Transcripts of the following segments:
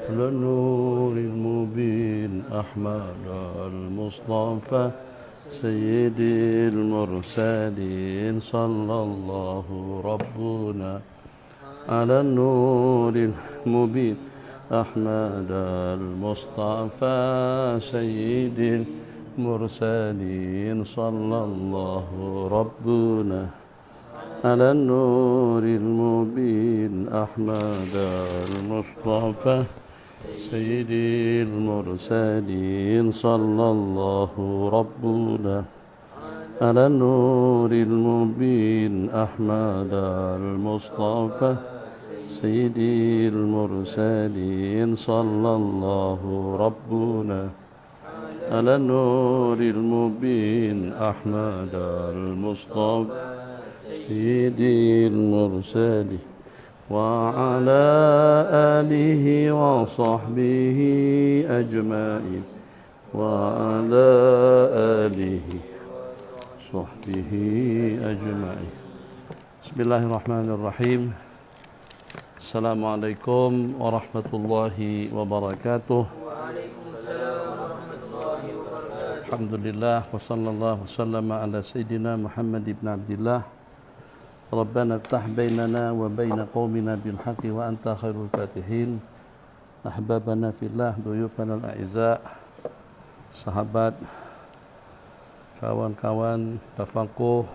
على النور المبين أحمد المصطفى سيد المرسلين صلى الله ربنا على النور المبين أحمد المصطفى سيد المرسلين صلى الله ربنا على النور المبين أحمد المصطفى سيد المرسلين صلى الله ربنا على النور المبين أحمد المصطفى سيد المرسلين صلى الله ربنا على النور المبين أحمد المصطفى سيد المرسلين وعلى آله وصحبه أجمعين وعلى آله وصحبه أجمعين. بسم الله الرحمن الرحيم. السلام عليكم ورحمة الله وبركاته. الحمد لله وصلى الله وسلم على سيدنا محمد بن عبد الله. ربنا افتح بيننا وبين قومنا بالحق وأنت خير الفاتحين. أحبابنا في الله, ضيوفنا الأعزاء, sahabat, kawan-kawan tafakuh,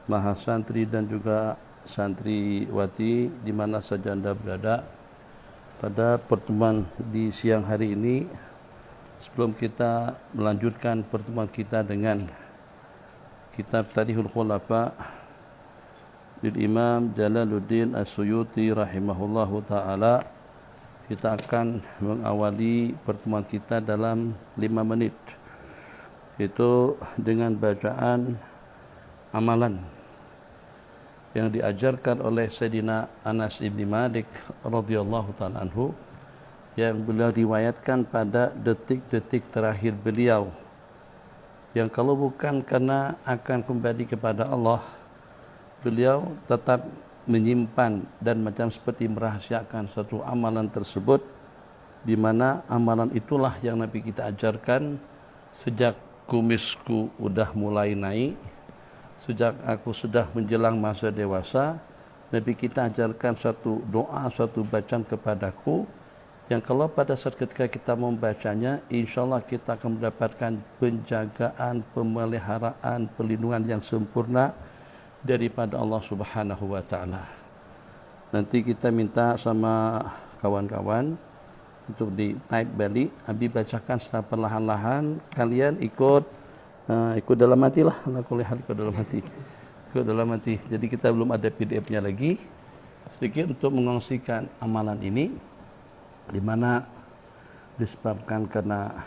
mahasantri dan juga santriwati di mana saja Anda berada. Pada pertemuan di siang hari ini, sebelum kita melanjutkan pertemuan kita dengan kitab Tarihul Khulafa lil Imam Jalaluddin As-Suyuti rahimahullahu ta'ala, kita akan mengawali pertemuan kita dalam 5 menit, yaitu dengan bacaan amalan yang diajarkan oleh Sayyidina Anas ibn Malik radhiyallahu ta'ala anhu, yang beliau riwayatkan pada detik-detik terakhir beliau, yang kalau bukan karena akan kembali kepada Allah, beliau tetap menyimpan dan macam seperti merahasiakan satu amalan tersebut, di mana amalan itulah yang Nabi kita ajarkan sejak kumisku udah mulai naik, sejak aku sudah menjelang masa dewasa. Nabi kita ajarkan satu doa, satu bacaan kepadaku, yang kalau pada saat ketika kita membacanya, insyaAllah kita akan mendapatkan penjagaan, pemeliharaan, perlindungan yang sempurna daripada Allah Subhanahu wa ta'ala. Nanti kita minta sama kawan-kawan untuk di type balik, Abi bacakan secara perlahan-lahan, kalian ikut dalam hati lah, ikut dalam hati. Jadi kita belum ada PDF-nya lagi. Sedikit untuk mengongsikan amalan ini, di mana disebabkan karena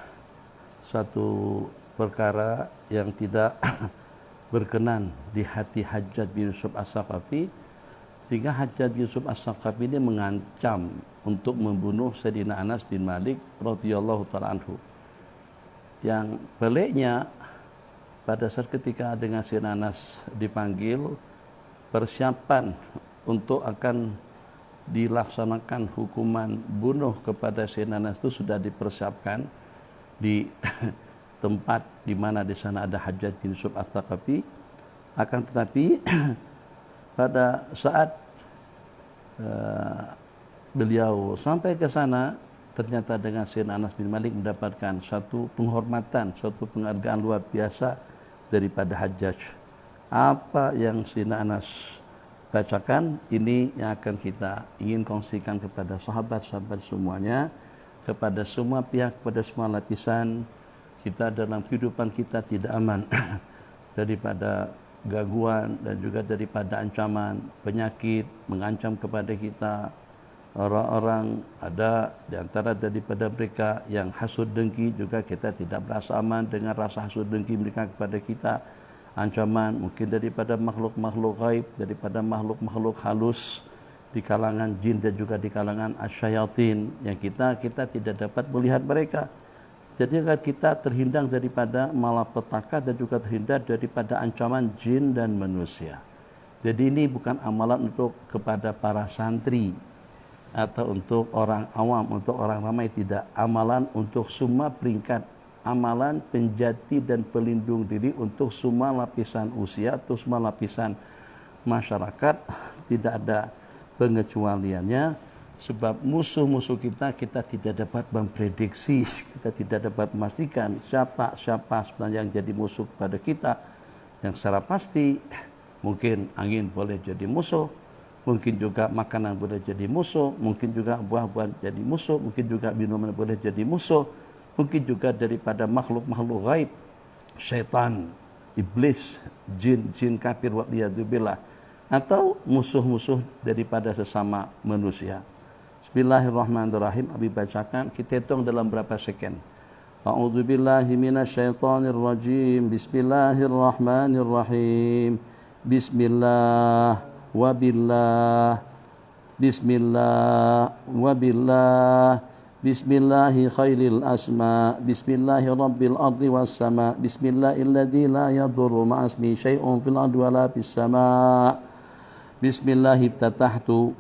satu perkara yang tidak berkenan di hati Hajjaj bin Yusuf As-Saqafi, sehingga Hajjaj bin Yusuf As-Saqafi ini mengancam untuk membunuh Sayyidina Anas bin Malik radhiyallahu ta'ala anhu. Yang peliknya, pada saat ketika dengan Sayyidina Anas dipanggil, persiapan untuk akan dilaksanakan hukuman bunuh kepada Sayyidina Anas itu sudah dipersiapkan di tempat di mana di sana ada Hajjaj bin Yusuf As-Saqafi. Akan tetapi pada saat beliau sampai ke sana, ternyata dengan Sayyidina Anas bin Malik mendapatkan satu penghormatan, satu penghargaan luar biasa daripada Hajjaj. Apa yang Sayyidina Anas bacakan ini yang akan kita ingin kongsikan kepada sahabat-sahabat semuanya, kepada semua pihak, kepada semua lapisan. Kita dalam kehidupan kita tidak aman daripada gangguan dan juga daripada ancaman penyakit mengancam kepada kita. Orang-orang ada di antara daripada mereka yang hasud dengki, juga kita tidak berasa aman dengan rasa hasud dengki mereka kepada kita. Ancaman mungkin daripada makhluk-makhluk gaib, daripada makhluk-makhluk halus di kalangan jin dan juga di kalangan asyayatin, yang kita tidak dapat melihat mereka. Jadi kita terhindar daripada malapetaka dan juga terhindar daripada ancaman jin dan manusia. Jadi ini bukan amalan untuk kepada para santri, atau untuk orang awam, untuk orang ramai, tidak. Amalan untuk semua peringkat, amalan penjati dan pelindung diri untuk semua lapisan usia atau semua lapisan masyarakat, tidak ada pengecualiannya. Sebab musuh-musuh kita tidak dapat memprediksi, kita tidak dapat memastikan siapa sebenarnya yang jadi musuh kepada kita. Yang secara pasti mungkin angin boleh jadi musuh, mungkin juga makanan boleh jadi musuh, mungkin juga buah-buahan jadi musuh, mungkin juga minuman boleh jadi musuh, mungkin juga daripada makhluk-makhluk gaib, syaitan, iblis, jin kafir wa'liyadzubillah, atau musuh-musuh daripada sesama manusia. Bismillahirrahmanirrahim. Abi bacakan, kita hitung dalam berapa second. A'udzubillahi minasyaitonirrajim. Bismillahirrahmanirrahim. Bismillah wabillah. Bismillah wabillah. Bismillahi khairil asma. Bismillahi rabbil ardi was sama. Bismillahilladzi la yadurru ma'asmi syai'un fil ardi wala fis sama. Bismillahi iftatahtu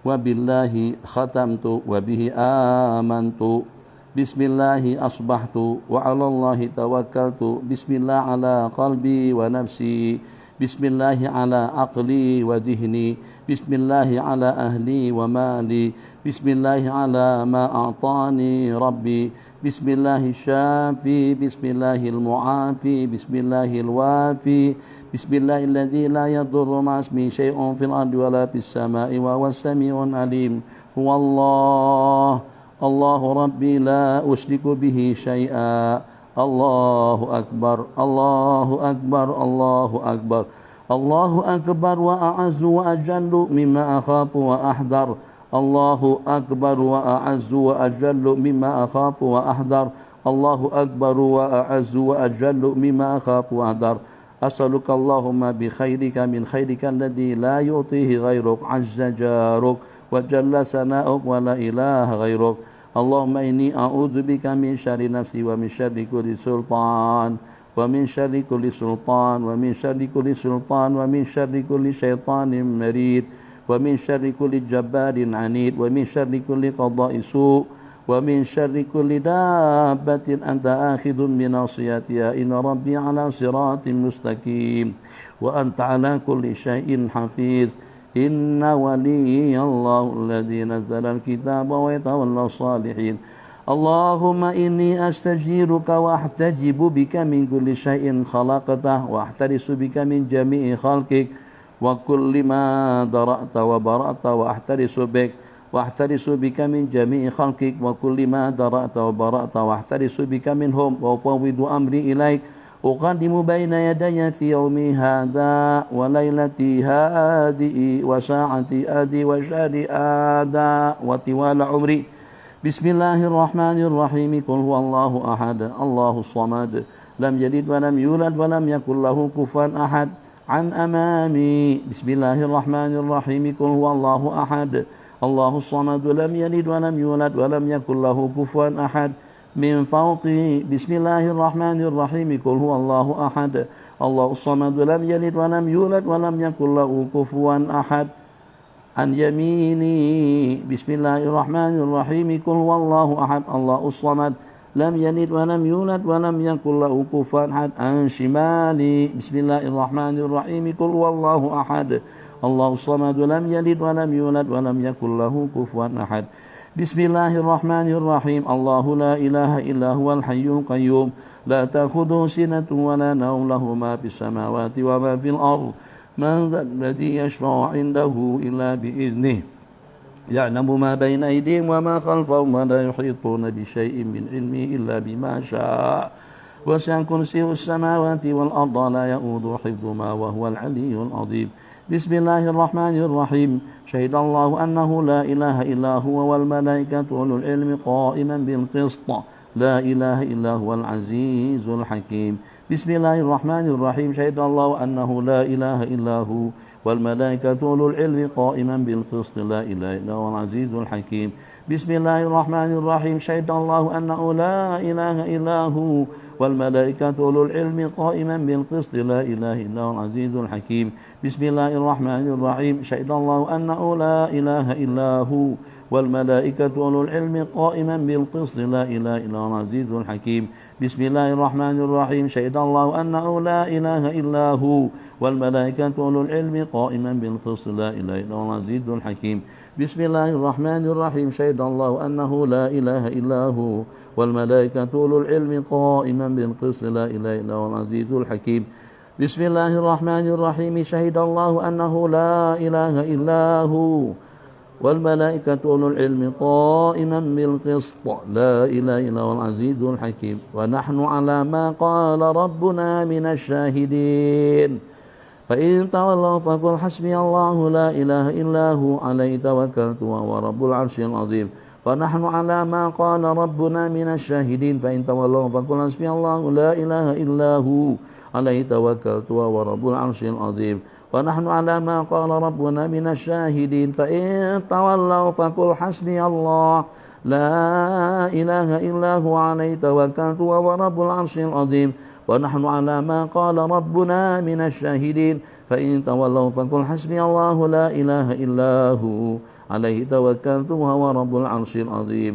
wabillahi khatamtu wabihi amantu. Bismillahi asbahtu wa 'alallahi tawakkaltu. Bismillah ala qalbi wa nafsi. Bismillahi ala aqli wa dhihni. Bismillahi ala ahli wa mali. Bismillahi ala ma a'tani rabbi. Bismillahi syafi. Bismillahil mu'afi. Bismillahil wafi. Bismillahilladzi la yadurru ma'asmi syai'un fil ardi wala fis sama'i wa huwas sami'un alim. Huwallah Allahu rabbi la usyriku bihi syai'a. Allahu akbar, Allahu akbar, Allahu akbar. Allahu akbar wa a'azzu wa ajallu mimma akhafu wa ahdar. Allahu akbar wa a'azzu wa ajallu mimma akhafu wa ahdar. Allahu akbar wa a'azzu wa ajallu mimma akhafu wa ahdar. As'aluka Allahumma bi khairika min khairika alladhi la yu'tihi ghairuk, azza jaruk wa jalla sana'uk wa la ilaha ghairuk. Allahumma inni a'udzu bika min syarri nafsi wa min syarri kulli sultan wa min syarri kulli sultan wa min syarri kulli sultan wa min syarri kulli syaitanin marid wa min syarri kulli jabbarin anid wa min syarri kulli qada'i su' wa min syarri kulli dabbatin anta akhidun bi nasiyatiha. Inna rabbi ala siratin mustaqim wa anta ala kulli syai'in hafiz. Inna waliyallahu alladhi nazzala al-kitaba wa yatawalla as-salihin. Allahumma inni astajiruka wa ahtajibu bika min kulli syai'in khalaqtah wa ahtarisu bika min jami'i khalqik wa kulli ma dara'ta wa bara'ta wa ahtarisu bika min jami'i khalqik wa kulli ma dara'ta wa bara'ta wa ahtarisu bika minhum wa ufawwidu amri ilaik. Uqaddimu baina yadayya fi yaumi hadha wa lailati hadihi wa sa'ati adi wa syari ada wa tiwala umri. Bismillahirrahmanirrahim. Qul huwallahu ahad, Allahus samad, lam yalid wa lam yulad wa lam yakul lahu kufuwan ahad. An amami. Bismillahirrahmanirrahim. Qul huwallahu ahad, Allahus samad, lam yalid wa lam yulad wa lam yakul lahu kufuwan ahad. Min fawqi. Bismillahirrahmanirrahim. Qul huwallahu ahad, Allahus samad, lam yalid wa lam yulad wa lam yakul lahu kufuwan ahad. An yamini. Bismillahirrahmanirrahim. Qul huwallahu ahad, Allahus samad, lam yalid wa lam yulad wa lam yakul lahu kufuwan ahad. An shimali. Bismillahirrahmanirrahim. Qul huwallahu ahad, Allahus samad, lam yalid wa lam yulad wa lam yakul lahu kufuwan ahad. Bismillahirrahmanirrahim. Allahu la ilaha illa huwal hayyul qayyum, la ta'khudhuhu sinatun wa la nawm, lahu ma fis samawati wa ma fil ardh. Man dzalladzi yashfa'u 'indahu illa bi'idhnihi. Ya'lamu ma bayna aydihim wa ma khalfahum wa la yuhituna bi syai'in min 'ilmihi illa bima syaa. Wasi'a kursiyyuhus samawati wal arda la ya'uduhu hifdhuhuma wa huwal 'aliyyul 'azim. Bismillahirrahmanirrahim. Syahidallahu annahu la ilaha illa huwa wal malaikatu ulul ilmi qa'iman bil qist. La ilaha illa huwal azizul hakim. Bismillahirrahmanirrahim. Syahidallahu annahu la ilaha illa hu wal malaikatu ulul ilmi qa'iman bil qist. La ilaha illa huwal azizul hakim. Bismillahirrahmanirrahim. Syahidallahu annahu la ilaha illa hu wal malaikatu ulul ilmi qa'iman bil qist. La ilaha illa huwal azizul hakim. Bismillahirrahmanirrahim. Syahidallahu annahu la ilaha illa hu والملائكة أولو العلم قائما بالقسط لا إله إلا هو العزيز الحكيم بسم الله الرحمن الرحيم شهد الله أنه لا إله إلا هو والملائكة أولو العلم قائما بالقسط لا إله إلا هو العزيز الحكيم بسم الله الرحمن الرحيم شهد الله أنه لا إله إلا هو والملائكة أولو العلم قائما بالقسط لا إله إلا هو العزيز الحكيم بسم الله الرحمن الرحيم شهد الله أنه لا إله إلا هو والملائكة أولو العلم قائما بالقسط لا إله إلا هو العزيز الحكيم ونحن على ما قال ربنا من الشاهدين فإن تولوا فقل حسبي الله لا إله إلا هو عليه توكلت وهو رب العرش العظيم ونحن على ما قال ربنا من الشاهدين فإن تولوا فقل حسبي الله لا إله إلا هو عليه توكلت وهو رب العرش العظيم ونحن على ما قال ربنا من الشاهدين فإن تولوا فقل حسبي الله لا إله إلا هو عليه توكلت وهو رب العرش العظيم ونحن على ما قال ربنا من الشاهدين فإن تولوا فقل حسبي الله لا إله إلا هو عليه توكلت وهو رب العرش العظيم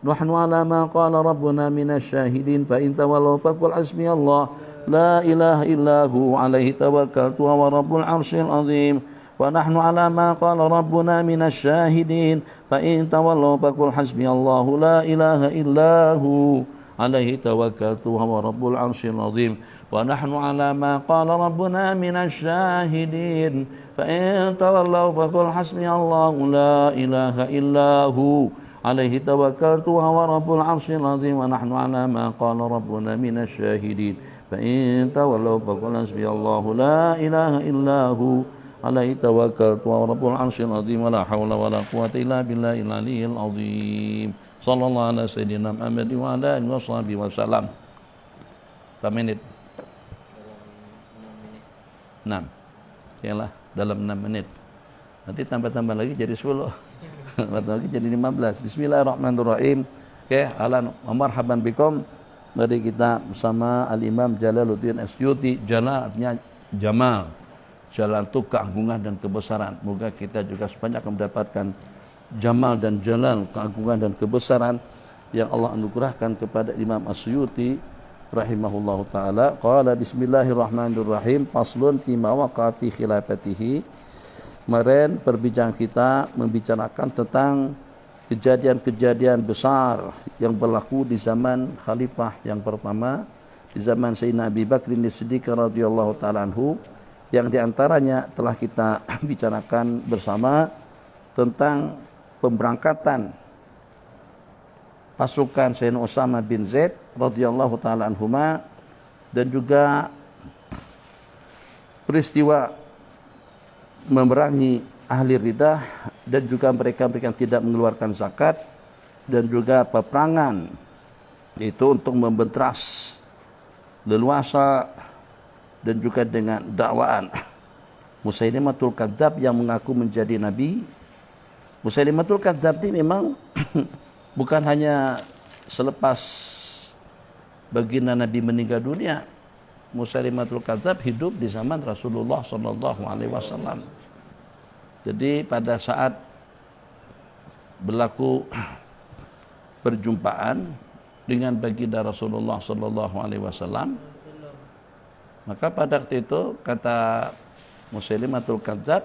نحن على ما قال ربنا من الشاهدين فإن تولوا فقل حسبي الله لا إله إلا هو عليه توكلت وهو رب العرش العظيم ونحن على ما قال ربنا من الشاهدين فإن تولوا فقل حسبي الله لا إله إلا هو عليه توكلت وهو رب العرش العظيم ونحن على ما قال ربنا من الشاهدين فإن تولوا فقل حسبي الله لا إله إلا هو عليه توكلت وهو رب العرش العظيم ونحن على ما قال ربنا من الشاهدين فإن تولوا فقل حسبي الله لا إله إلا هو عليه توكلت وهو رب العرش العظيم ولا حول ولا قوة إلا بالله العلي العظيم صلى الله على سيدنا محمد وعلى آله وصحبه وسلم. Berapa menit? 6. Yalah, dalam 6 menit. Nanti tambah-tambah lagi jadi 10. Tambah lagi jadi 15. Bismillahirrahmanirrahim. Oke, ahlan wa marhaban bikum. Mari kita bersama Al-Imam Jalaluddin Asyuti. Jalal artinya Jamal. Jalal itu keagungan dan kebesaran. Moga kita juga sebanyak mendapatkan Jamal dan Jalal, keagungan dan kebesaran yang Allah anugerahkan kepada Imam Asyuti rahimahullahu taala. Qala bismillahirrahmanirrahim faslun fi ma waqa fi khilafatihi. Kemarin perbincangan kita membicarakan tentang kejadian-kejadian besar yang berlaku di zaman khalifah yang pertama, di zaman Sayyidina Abi Bakrin As-Siddiq radhiyallahu taala anhu, yang diantaranya telah kita bicarakan bersama tentang pemberangkatan pasukan Sayyidina Usama bin Zaid radhiyallahu taala anhuma dan juga peristiwa memerangi ahli riddah dan juga mereka yang tidak mengeluarkan zakat dan juga peperangan itu untuk membentras leluasa dan juga dengan dakwaan Musailimatul Kadzdzab yang mengaku menjadi nabi. Musailimatul Kadzdzab ini memang bukan hanya selepas baginda Nabi meninggal dunia. Musailimatul Kadzdzab hidup di zaman Rasulullah sallallahu alaihi wasallam. Jadi pada saat berlaku perjumpaan dengan baginda Rasulullah sallallahu alaihi wasallam, maka pada waktu itu kata Musailimatul Kadzdzab,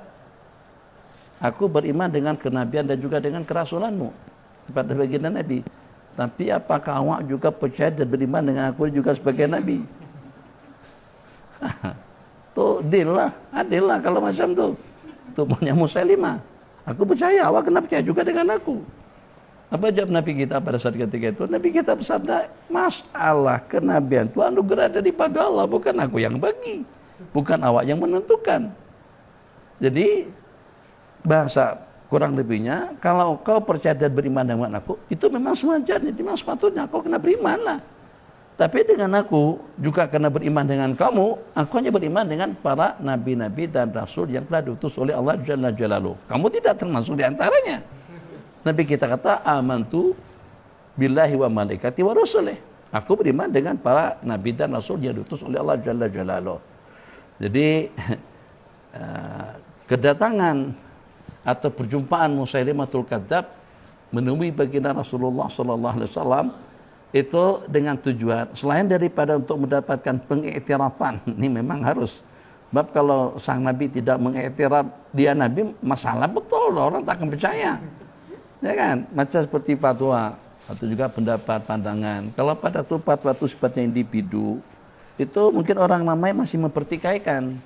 aku beriman dengan kenabian dan juga dengan kerasulanmu kepada baginda Nabi. Tapi apakah awak juga percaya dan beriman dengan aku juga sebagai Nabi? Tuh deal lah, adil lah kalau macam tu. Itu punya Musailimah. Aku percaya, awak kena percaya juga dengan aku. Apa jawab Nabi kita pada saat ketika itu? Nabi kita bersabda, masalah kenabian itu anugerah daripada Allah, bukan aku yang bagi, bukan awak yang menentukan. Jadi bahasa kurang lebihnya, kalau kau percaya dan beriman dengan aku, itu memang sewajarnya, memang sepatutnya kau kena beriman lah. Tapi dengan aku juga kena beriman dengan kamu, aku hanya beriman dengan para nabi-nabi dan rasul yang telah diutus oleh Allah Jalla Jalaluhu. Kamu tidak termasuk di antaranya. Nabi kita kata, amantu billahi wa malaikati wa rusulih. Aku beriman dengan para nabi dan rasul yang diutus oleh Allah Jalla Jalaluhu. Jadi kedatangan atau perjumpaan Musailimatul Kadzdzab menemui baginda Rasulullah sallallahu alaihi wasallam itu dengan tujuan selain daripada untuk mendapatkan pengiktirafan. Ini memang harus. Sebab kalau sang Nabi tidak mengiktiraf dia Nabi, masalah betul, orang tak akan percaya. Ya kan? Macam seperti fatwa atau juga pendapat, pandangan. Kalau pada itu fatwa itu sifatnya individu, itu mungkin orang ramai masih mempertikaikan.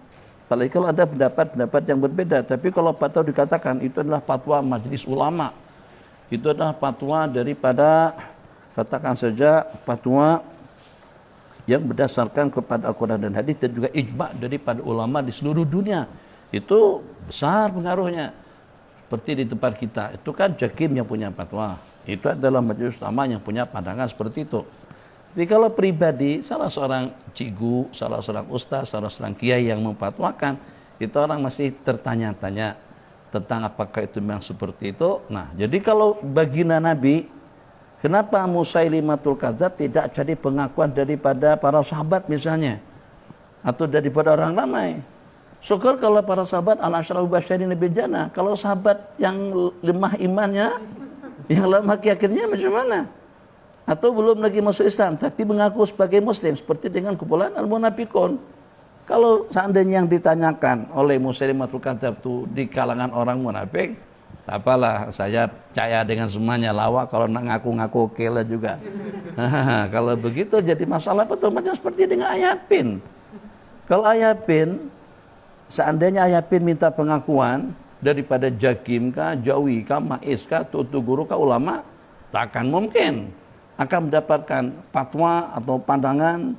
Apalagi kalau ada pendapat-pendapat yang berbeda. Tapi kalau fatwa dikatakan itu adalah fatwa majelis ulama, itu adalah fatwa daripada, katakan saja, fatwa yang berdasarkan kepada Al-Quran dan Hadis dan juga ijma' daripada ulama di seluruh dunia. Itu besar pengaruhnya. Seperti di tempat kita, itu kan Jakim yang punya fatwa. Itu adalah majelis ulama yang punya pandangan seperti itu. Tapi kalau pribadi, salah seorang cikgu, salah seorang ustaz, salah seorang kiai yang memfatwakan, itu orang masih tertanya-tanya tentang apakah itu memang seperti itu. Nah, jadi kalau baginda Nabi, kenapa Musailimatul Kadzdzab tidak jadi pengakuan daripada para sahabat misalnya, atau daripada orang ramai? Syukur kalau para sahabat al-asyarul basyirin bil jannah. Kalau sahabat yang lemah imannya, yang lemah keyakinannya macam mana? Atau belum lagi masuk Islam tapi mengaku sebagai muslim, seperti dengan kumpulan al-munafiqun. Kalau seandainya yang ditanyakan oleh Musailimatul Kadzdzab itu di kalangan orang munafik, tak apalah, saya percaya dengan semuanya, lawak kalau nak ngaku-ngaku oke lah juga. Kalau begitu jadi masalah betul, macam seperti dengan Ayapin. Kalau Ayapin, seandainya Ayapin minta pengakuan daripada Jakim kah, Jawi kah, Maiz kah, Tutu Guru kah, ulama, tak akan mungkin akan mendapatkan fatwa atau pandangan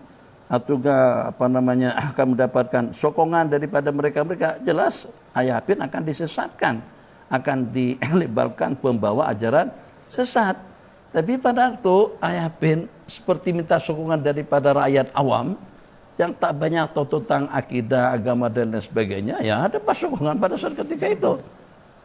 atau juga akan mendapatkan sokongan daripada mereka-mereka. Jelas Ayapin akan disesatkan, akan dilebalkan pembawa ajaran sesat. Tapi pada waktu Ayapin seperti minta sokongan daripada rakyat awam yang tak banyak tahu tentang akidah, agama dan lain sebagainya, ya ada sokongan pada saat ketika itu.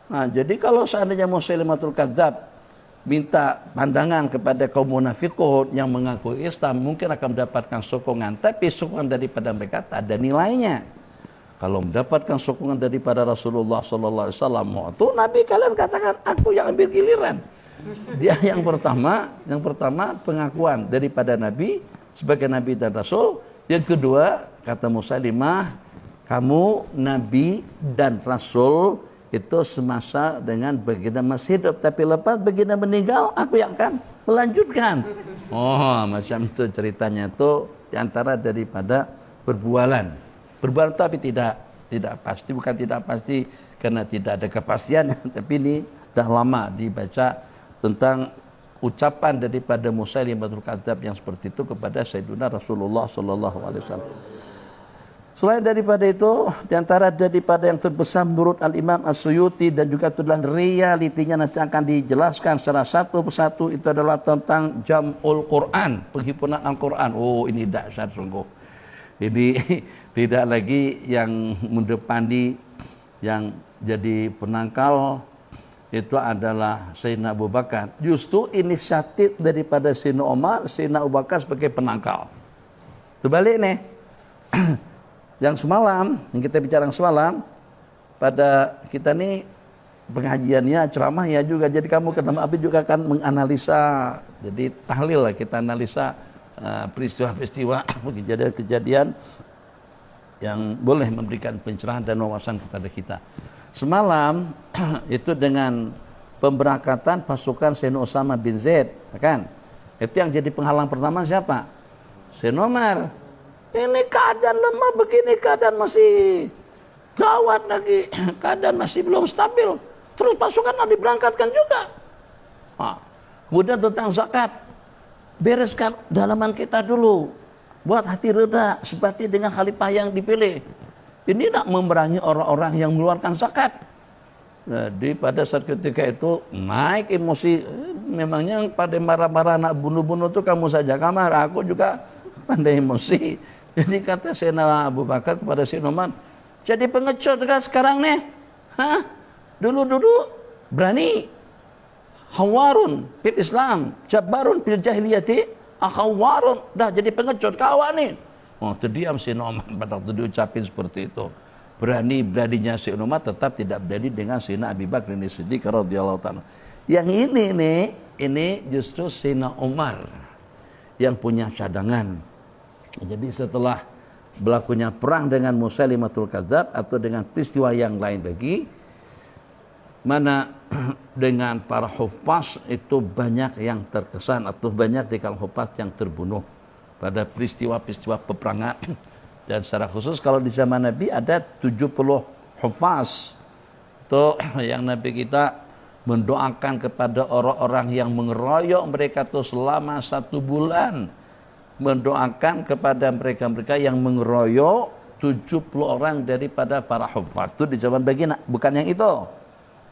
Nah, jadi kalau seandainya Musailimatul Kadzdzab minta pandangan kepada kaum munafikun yang mengaku Islam, mungkin akan mendapatkan sokongan, tapi sokongan daripada mereka tak ada nilainya. Kalau mendapatkan sokongan daripada Rasulullah sallallahu alaihi wasallam, itu Nabi kalian katakan aku yang ambil giliran. Dia yang pertama pengakuan daripada Nabi sebagai Nabi dan Rasul. Yang kedua, kata Musailimah, kamu Nabi dan Rasul itu semasa dengan baginda masih hidup, tapi lepas baginda meninggal, aku yang akan melanjutkan. Oh, macam itu ceritanya itu diantara daripada berbualan. Berbualan tapi tidak pasti, bukan tidak pasti karena tidak ada kepastian, tapi ini dah lama dibaca tentang ucapan daripada Musailimatul Kadzdzab yang seperti itu kepada Sayyidina Rasulullah sallallahu alaihi wasallam. Selain daripada itu, diantara daripada yang terbesar menurut Al-Imam As-Suyuti dan juga itu adalah realitinya nanti akan dijelaskan secara satu persatu, itu adalah tentang Jam'ul Quran, penghimpunan Al-Quran. Oh, ini dahsyat sungguh. Jadi tidak lagi yang mendepani, yang jadi penangkal itu adalah Sayyidina Abu Bakar. Justru inisiatif daripada Sayyidina Umar, Sayyidina Abu Bakar sebagai penangkal. Terbalik nih. Yang semalam, yang kita bicara semalam, pada kita nih pengajiannya, ceramahnya juga. Jadi kamu ketemu Abi juga akan menganalisa, jadi tahlil lah, kita analisa peristiwa-peristiwa, kejadian-kejadian yang boleh memberikan pencerahan dan wawasan kepada kita. Semalam itu dengan pemberangkatan pasukan Sayyidina Usama bin Zaid, kan? Itu yang jadi penghalang pertama siapa? Sayyidina Umar. Ini keadaan lemah begini, keadaan masih gawat lagi, keadaan masih belum stabil. Terus pasukan diberangkatkan juga. Nah, kemudian tentang zakat, bereskan dalaman kita dulu, buat hati reda, sebati dengan khalifah yang dipilih. Ini tidak memerangi orang-orang yang mengeluarkan zakat. Jadi pada saat ketika itu naik emosi, memangnya pada marah-marah nak bunuh-bunuh itu kamu saja kamar, aku juga pandai emosi. Jadi kata Sayyidina Abu Bakar kepada Sayyidina Umar, jadi pengecut kan sekarang nih? Hah? Dulu-dulu berani Hawarun fil Islam, Jabbarun fil jahiliyati, Akhawarun, dah jadi pengecut kawan nih. Oh, terdiam Sayyidina Umar pada waktu diucapin seperti itu. Berani-beraninya Sayyidina Umar tetap tidak berani dengan Sayyidina Abu Bakar Siddiq radhiyallahu ta'ala. Yang ini justru Sayyidina Umar yang punya cadangan. Jadi setelah berlakunya perang dengan Musailimatul Kadzab atau dengan peristiwa yang lain lagi, mana dengan para hufaz itu banyak yang terkesan atau banyak di kalangan hufaz yang terbunuh pada peristiwa-peristiwa peperangan. Dan secara khusus kalau di zaman Nabi ada 70 hufaz itu yang Nabi kita mendoakan kepada orang-orang yang mengeroyok mereka itu selama 1 bulan, mendoakan kepada mereka-mereka yang mengeroyok 70 orang daripada para hufaz. Itu di zaman Baginda, bukan yang itu.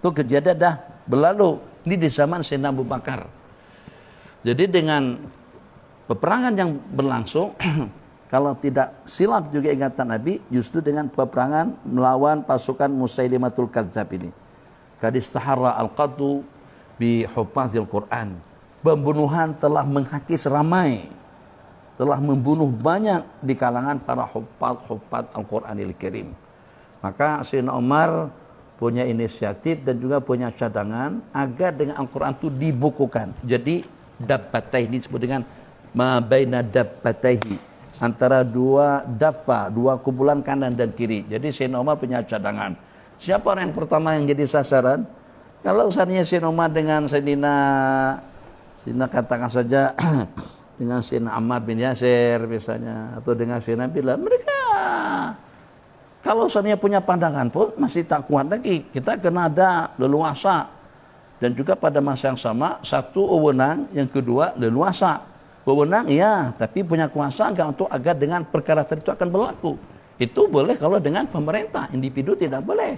Itu kejadian dah berlalu. Ini di zaman Sayyidina Abu Bakar. Jadi dengan peperangan yang berlangsung, kalau tidak silap juga ingatan Nabi, justru dengan peperangan melawan pasukan Musailimatul Kadzab ini. Kadistahara al-qatu bi hufazil Quran. Pembunuhan telah menghakis ramai, telah membunuh banyak di kalangan para hufaz Al-Quranil Karim. Maka Sayyidina Umar punya inisiatif dan juga punya cadangan agar dengan Al-Quran itu dibukukan. Jadi dabbataih disebut dengan ma baina dabbataihi, antara dua daffa, dua kumpulan kanan dan kiri. Jadi Sayyidina Umar punya cadangan. Siapa orang yang pertama yang jadi sasaran? Kalau usahanya Sayyidina Umar dengan Sayyidina katakan saja dengan Sayyidina Ammar bin Yasir misalnya, atau dengan Sayyidina Bilal, mereka kalau usahanya punya pandangan pun masih tak kuat lagi. Kita kena ada leluasa. Dan juga pada masa yang sama, satu wewenang, yang kedua leluasa. Wewenang iya, tapi punya kuasa enggak untuk agar dengan perkara itu akan berlaku. Itu boleh kalau dengan pemerintah, individu tidak boleh.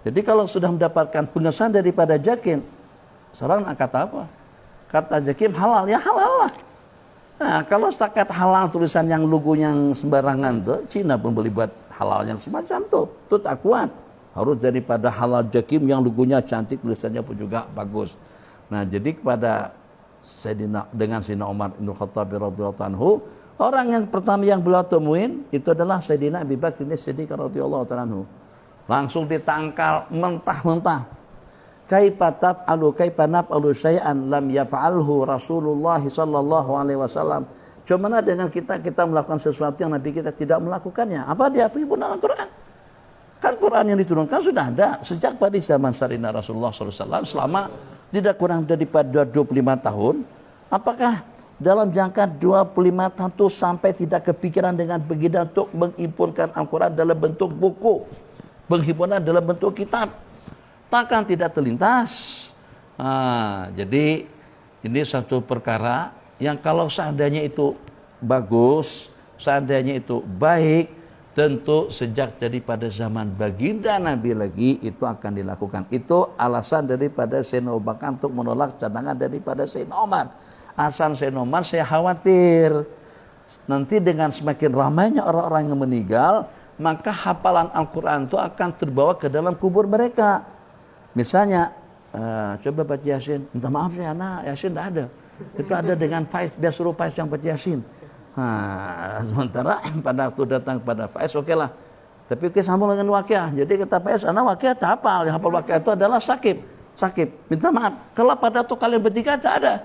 Jadi kalau sudah mendapatkan pengesahan daripada Jakim, seorang nak kata apa? Kata Jakim halal, ya halal lah. Nah, kalau setakat halal tulisan yang logo yang sembarangan tuh, Cina pun boleh buat halal yang semacam tuh. Itu tak kuat. Harus daripada halal Jakim yang logonya cantik, tulisannya pun juga bagus. Nah, jadi kepada dengan Sayyidina Umar bin Khattab radhiyallahu anhu, orang yang pertama yang beliau temuin itu adalah Sayyidina Abi Bakar As-Siddiq radhiyallahu anhu. Langsung ditangkal mentah-mentah. Kaifa taf'alu kaifa naf'alu syai'an lam yaf'alhu Rasulullah sallallahu alaihi wasallam. Cuma dengan kita melakukan sesuatu yang Nabi kita tidak melakukannya. Apa dia pun dalam Quran? Kan Quran yang diturunkan sudah ada sejak pada zaman Sayyidina Rasulullah SAW selama tidak kurang daripada 25 tahun. Apakah dalam jangka 25 tahun itu sampai tidak kepikiran dengan begitu untuk menghimpunkan Al-Quran dalam bentuk buku, menghimpunkan dalam bentuk kitab? Takkan tidak terlintas. Jadi ini satu perkara yang kalau seandainya itu bagus, seandainya itu baik, tentu sejak daripada zaman baginda Nabi lagi itu akan dilakukan. Itu alasan daripada Sayyidina Abu Bakar untuk menolak cadangan daripada Sayyidina Umar. Alasan Sayyidina Umar, saya khawatir nanti dengan semakin ramainya orang-orang yang meninggal, maka hafalan Al-Quran itu akan terbawa ke dalam kubur mereka. Misalnya, coba baca Yasin. Minta maaf saya, Yasin tidak ada. Itu ada dengan Faiz, biar suruh Faiz yang baca Yasin. Sementara pada waktu datang pada Faiz, oke lah. Tapi sambung dengan Waqiah. Jadi kata Faiz, anak Waqiah tak hafal. Yang hafal Waqiah itu adalah Sakib. Minta maaf. Kalau pada waktu kalian bertiga tak ada.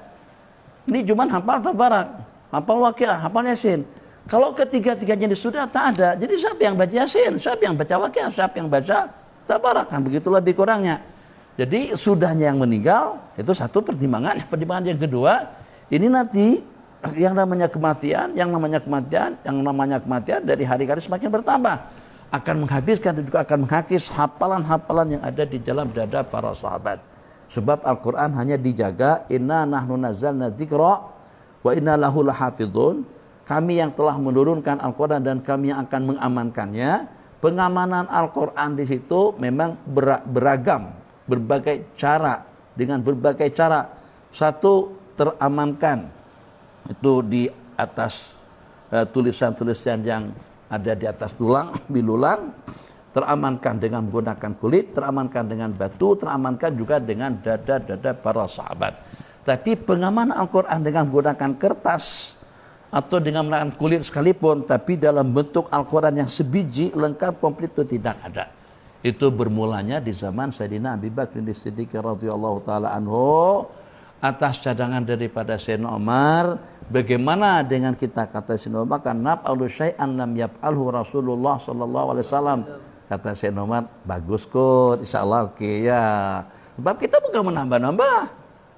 Ini cuma hafal Tabarak, hafal Waqiah, hafal Yasin. Kalau ketiga-tiganya sudah tak ada. Jadi siapa yang baca Yasin? Siapa yang baca Waqiah? Siapa yang baca Tabarak? Kan begitu lebih kurangnya. Jadi sudahnya yang meninggal, itu satu pertimbangan. Pertimbangan yang kedua, ini nanti yang namanya kematian dari hari ke hari semakin bertambah. Akan menghabiskan dan juga akan menghakis hafalan-hafalan yang ada di dalam dada para sahabat. Sebab Al-Quran hanya dijaga, inna nahnu nazzalna dzikra wa inna lahu lahafizun. Kami yang telah menurunkan Al-Quran dan kami yang akan mengamankannya. Pengamanan Al-Quran di situ memang beragam. Berbagai cara, dengan berbagai cara. Satu, teramankan itu di atas tulisan-tulisan yang ada di atas bilulang, teramankan dengan menggunakan kulit, teramankan dengan batu, teramankan juga dengan dada-dada para sahabat. Tapi pengamanan Al-Quran dengan menggunakan kertas atau dengan menggunakan kulit sekalipun, tapi dalam bentuk Al-Quran yang sebiji lengkap komplit itu tidak ada. Itu bermulanya di zaman Sayyidina Abi Bakr As-Siddiq radhiyallahu taala anhu atas cadangan daripada Sayyidina Umar. Bagaimana dengan kita, kata Sayyidina Umar, kan naf'alu syai'an lam yaf'alhu Rasulullah sallallahu alaihi wasallam. Kata Sayyidina Umar, bagus kok, insyaallah oke ya. Sebab kita bukan menambah-nambah.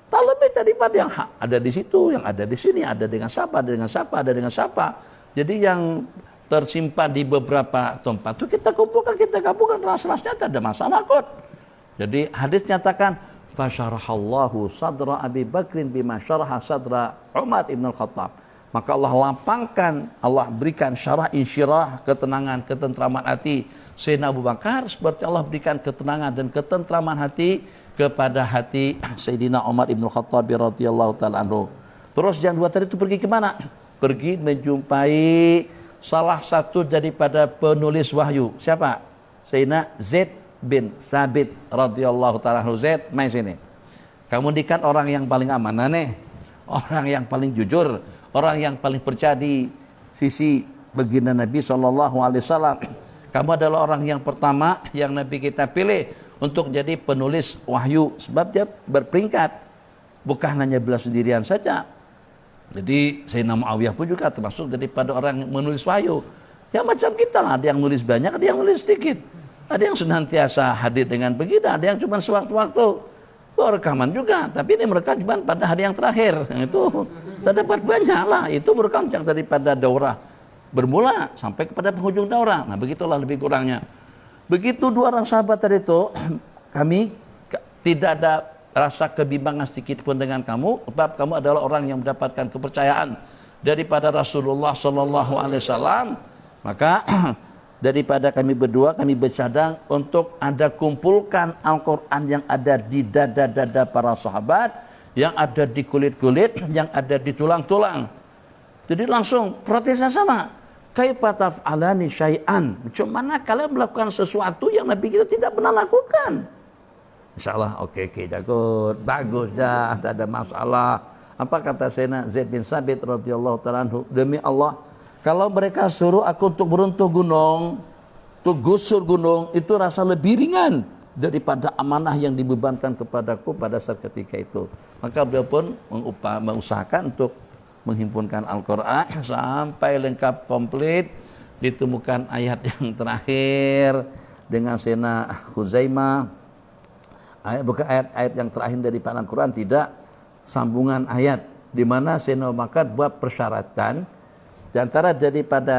Tak lebih daripada yang ada di situ, yang ada di sini, ada dengan siapa, ada dengan siapa, ada dengan siapa. Jadi yang tersimpan di beberapa tempat itu kita kumpulkan, kita gabungkan, ras-rasnya tak ada masalah kok. Jadi hadis nyatakan, fasyarahallahu sadra Abi Bakrin bima syaraha sadra Umar ibn al-Khattab. Maka Allah lapangkan, Allah berikan syarah insyirah, ketenangan, ketentraman hati Sayyidina Abu Bakar, seperti Allah berikan ketenangan dan ketentraman hati kepada hati Sayyidina Umar ibn al-Khattab radhiyallahu ta'ala anhu. Terus yang dua tadi itu pergi kemana? Pergi menjumpai salah satu daripada penulis wahyu. Siapa? Sayyidina Zaid bin Thabit radhiyallahu ta'ala anhu. Zaid, main sini. Kamu dikan orang yang paling amanah nih, orang yang paling jujur, orang yang paling percaya di sisi baginda Nabi SAW. Kamu adalah orang yang pertama yang Nabi kita pilih untuk jadi penulis wahyu, sebab dia berperingkat, bukan hanya beliau sendirian saja. Jadi Sayyidina Muawiyah pun juga termasuk daripada orang yang menulis wahyu. Ya macam kita lah, ada yang nulis banyak, ada yang nulis sedikit. Ada yang senantiasa hadir dengan begitu, ada yang cuma sewaktu-waktu. Oh, rekaman juga, tapi ini merekam cuma pada hari yang terakhir. Itu terdapat banyak lah, itu merekam yang daripada daurah bermula sampai kepada penghujung daurah. Nah begitulah lebih kurangnya. Begitu dua orang sahabat tadi itu, kami tidak ada rasa kebimbangan sedikit pun dengan kamu, sebab kamu adalah orang yang mendapatkan kepercayaan daripada Rasulullah sallallahu alaihi wasallam. Maka daripada kami berdua, kami bercadang untuk Anda kumpulkan Al-Quran yang ada di dada-dada para sahabat, yang ada di kulit-kulit, yang ada di tulang-tulang. Jadi langsung protesnya sama. Kaifa taf'alani syai'an? Macam mana kalian melakukan sesuatu yang Nabi kita tidak pernah lakukan? InsyaAllah oke, jago, bagus dah, tak ada masalah. Apa kata Sayyidina Zaid bin Thabit radhiyallahu ta'ala anhu? Demi Allah, kalau mereka suruh aku untuk meruntuh gunung, untuk gusur gunung, itu rasa lebih ringan daripada amanah yang dibebankan kepadaku pada saat ketika itu. Maka beliau pun mengusahakan untuk menghimpunkan Al-Quran sampai lengkap komplit, ditemukan ayat yang terakhir dengan Sayyidina Khuzaimah. Bukan ayat-ayat yang terakhir daripada Al-Quran, tidak, sambungan ayat di mana Sayyidina Abu Bakar buat persyaratan. Di antara daripada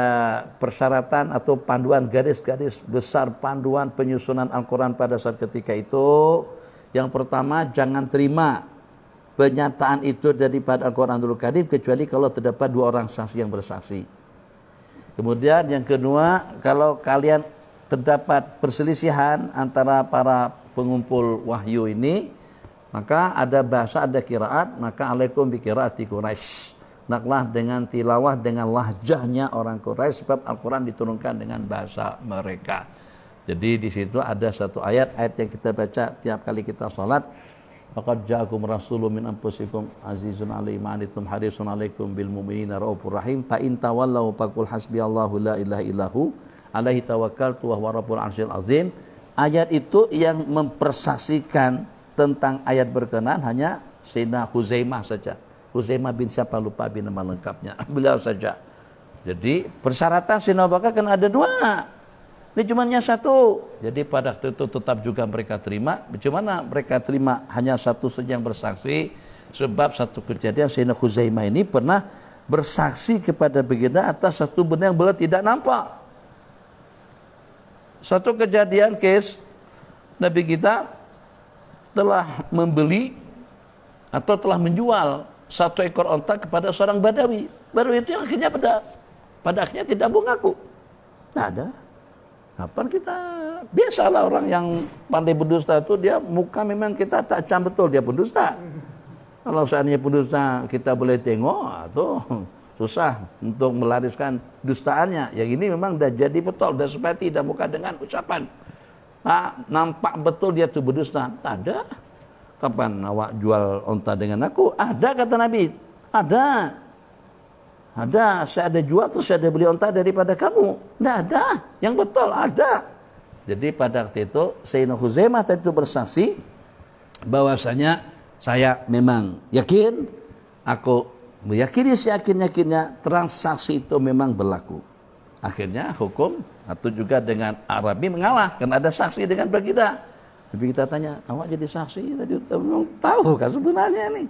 persyaratan atau panduan garis-garis besar panduan penyusunan Al-Quran pada saat ketika itu, yang pertama, jangan terima pernyataan itu daripada Al-Quranul Karim kecuali kalau terdapat dua orang saksi yang bersaksi. Kemudian yang kedua, kalau kalian terdapat perselisihan antara para pengumpul wahyu ini, maka ada bahasa, ada kiraat, maka alaikum bi qiraati Quraisy. Naklah dengan tilawah dengan lahjahnya orang Quraisy, sebab Al-Quran diturunkan dengan bahasa mereka. Jadi di situ ada satu ayat yang kita baca tiap kali kita salat. Faqad ja'akum rasulun min anfusikum azizun 'alaihi ma anittum harisun 'alaikum bil mu'minina raufur rahim fa in tawallaw faqul hasbiyallahu la ilaha illahu alaihi tawakkaltu wa huwa rabbul 'arsyil azim. Ayat itu yang mempersaksikan tentang ayat berkenaan hanya Sayyidina Khuzaimah saja. Khuzaimah bin siapa lupa bin nama lengkapnya. Beliau saja. Jadi persyaratan Sayyidina Abu Bakar kan ada dua. Ini cuma satu. Jadi pada waktu itu tetap juga mereka terima. Bagaimana mereka terima hanya satu saja yang bersaksi? Sebab satu kejadian Sayyidina Khuzaimah ini pernah bersaksi kepada baginda atas satu benda yang beliau tidak nampak. Satu kejadian case Nabi kita telah membeli atau telah menjual satu ekor onta kepada seorang Badawi. Badawi itu yang akhirnya pada akhirnya tidak mau ngaku. Tidak ada. Kapan kita biasalah orang yang pandai berdusta itu dia muka memang kita tak cam betul dia pendusta. Kalau seandainya pendusta kita boleh tengok, atau susah untuk melariskan dustaannya. Yang ini memang dah jadi betul, dah sepati, dah muka dengan ucapan. Nah, nampak betul dia tu berdusta. Tak ada. Kapan awak jual onta dengan aku? Ada, kata Nabi. Ada. Ada. Saya ada jual terus saya ada beli onta daripada kamu. Tidak ada. Yang betul ada. Jadi pada waktu itu Sayyidina Khuzaimah tadi itu bersaksi bahwasanya saya memang yakin, aku meyakini seyakin-yakinnya transaksi itu memang berlaku. Akhirnya hukum atau juga dengan Arabi mengalah karena ada saksi dengan kita. Tapi kita tanya, awak jadi saksi tadi memang tahu kan sebenarnya nih.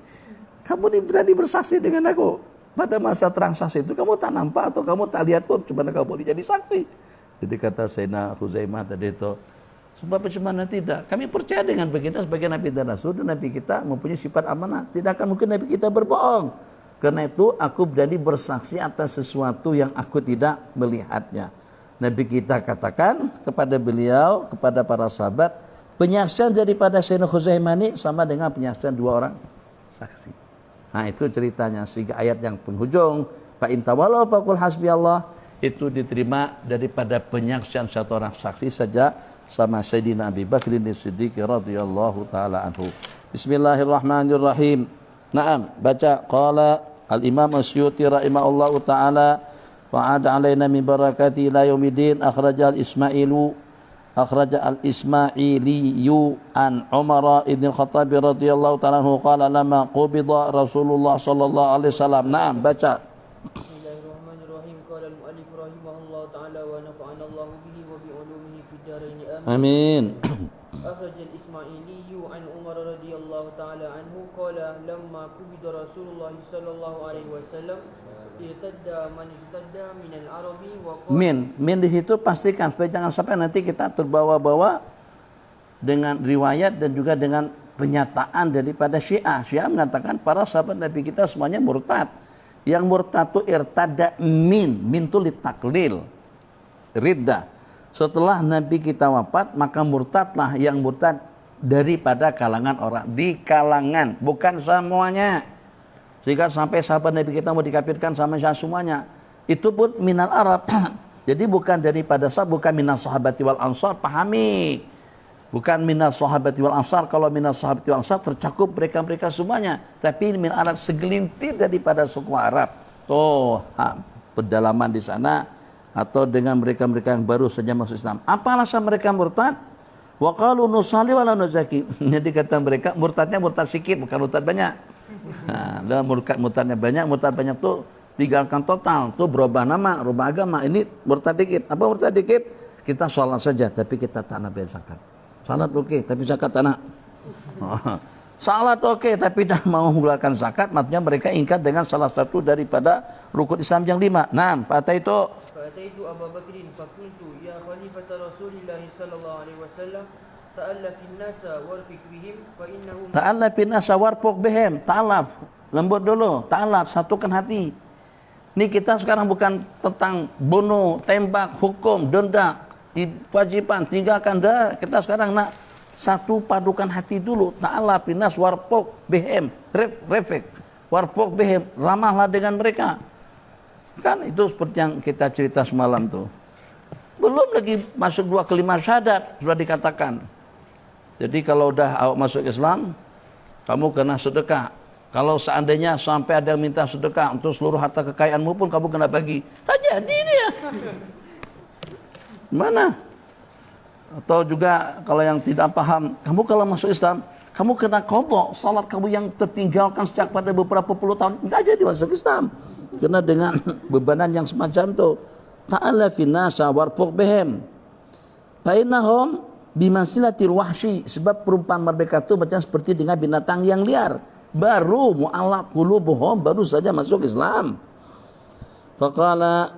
Kamu berani bersaksi dengan aku. Pada masa transaksi itu kamu tak nampak atau kamu tak lihat pun, cuma kamu boleh jadi saksi. Jadi kata Sayyidina Khuzaimah tadi itu, sebab bagaimana tidak? Kami percaya dengan baginda sebagai Nabi dan Rasul, dan Nabi kita mempunyai sifat amanah. Tidak akan mungkin Nabi kita berbohong. Karena itu aku berani bersaksi atas sesuatu yang aku tidak melihatnya. Nabi kita katakan kepada beliau, kepada para sahabat, penyaksian daripada Sayyidina Khuzaimah ini sama dengan penyaksian dua orang saksi. Nah itu ceritanya, sehingga ayat yang penghujung, fa in tawallaw faqul hasbiyallah, itu diterima daripada penyaksian satu orang saksi saja sama Sayyidina Abi Bakr As-Siddiq radhiyallahu taala anhu. Bismillahirrahmanirrahim. Naam, baca qala al-Imam Asyuti rahimahullahu taala wa 'ada 'alaina min barakati ila yaumiddin akhraja al-Ismailiyu an Umar ibn al-Khattab radhiyallahu taala anhu qala lama qubida Rasulullah sallallahu alaihi wasallam. Naam, baca. Amin. أخرج الإسماعيلي عن عمر رضي الله تعالى عنه قال لما قبض رسول الله صلى الله عليه وسلم ارتد من ارتد من العرب وقال min di situ pastikan supaya jangan sampai nanti kita terbawa-bawa dengan riwayat dan juga dengan pernyataan daripada Syiah. Syiah mengatakan para sahabat Nabi kita semuanya murtad. Yang murtad itu irtada min itu litaklil, riddah. Setelah Nabi kita wafat, maka murtadlah yang murtad daripada kalangan orang. Di kalangan, bukan semuanya. Sehingga sampai sahabat Nabi kita mau dikafirkan sama semuanya. Itu pun minal Arab. Jadi bukan daripada sahabat, bukan minal sahabati wal ansar, pahami. Bukan minal sahabati wal ansar. Kalau minal sahabati wal ansar tercakup mereka-mereka semuanya. Tapi minal Arab segelintir daripada suku Arab. Tuh, pedalaman di sana. Atau dengan mereka-mereka yang baru saja masuk Islam. Apa alasan mereka murtad? Wa qalu nusalli wa la nuzaki. Jadi kata mereka murtadnya murtad sikit, bukan murtad banyak. Nah, murtadnya banyak tuh tinggalkan total, tuh berubah nama, berubah agama. Ini murtad dikit. Apa murtad dikit? Kita sholat saja, tapi kita tak nak bayar zakat. Salat oke, tapi zakat tak nak. Salat oke, tapi dah mau mengeluarkan zakat, maksudnya mereka ingkar dengan salah satu daripada rukun Islam yang 5. Nah, kata itu فأتيت أبا بكر فقلت يا خليفة رسول الله صلى الله عليه وسلم تألف الناس وارفق بهم فإنهم ta'allaf binasa warfuq bihim. Ta'allaf, lembut dulu. Ta'allaf, satukan hati. Ini kita sekarang bukan tentang bunuh, tembak, hukum, denda, kewajiban, tinggalkan dah. Kita sekarang nak satu padukan hati dulu. Ta'allaf binas warfuq bihim. Refik. Warfuq bihim, ramahlah dengan mereka. Kan itu seperti yang kita cerita semalam tuh. Belum lagi masuk 2 kalimat syahadat sudah dikatakan. Jadi kalau udah awak masuk Islam, kamu kena sedekah. Kalau seandainya sampai ada yang minta sedekah untuk seluruh harta kekayaanmu pun kamu kena bagi. Tak jadi dia. Mana? Atau juga kalau yang tidak paham, kamu kalau masuk Islam, kamu kena qadha salat kamu yang tertinggalkan sejak pada beberapa puluh tahun. Tak jadi masuk Islam. Kena dengan bebanan yang semacam itu. Ta'ala finasa warfuq bihim. Fa'innahum bimansilatil wahsy. Sebab perumpamaan mereka itu macam seperti dengan binatang yang liar. Baru mu'allaq qulubuhum, baru saja masuk Islam. Faqala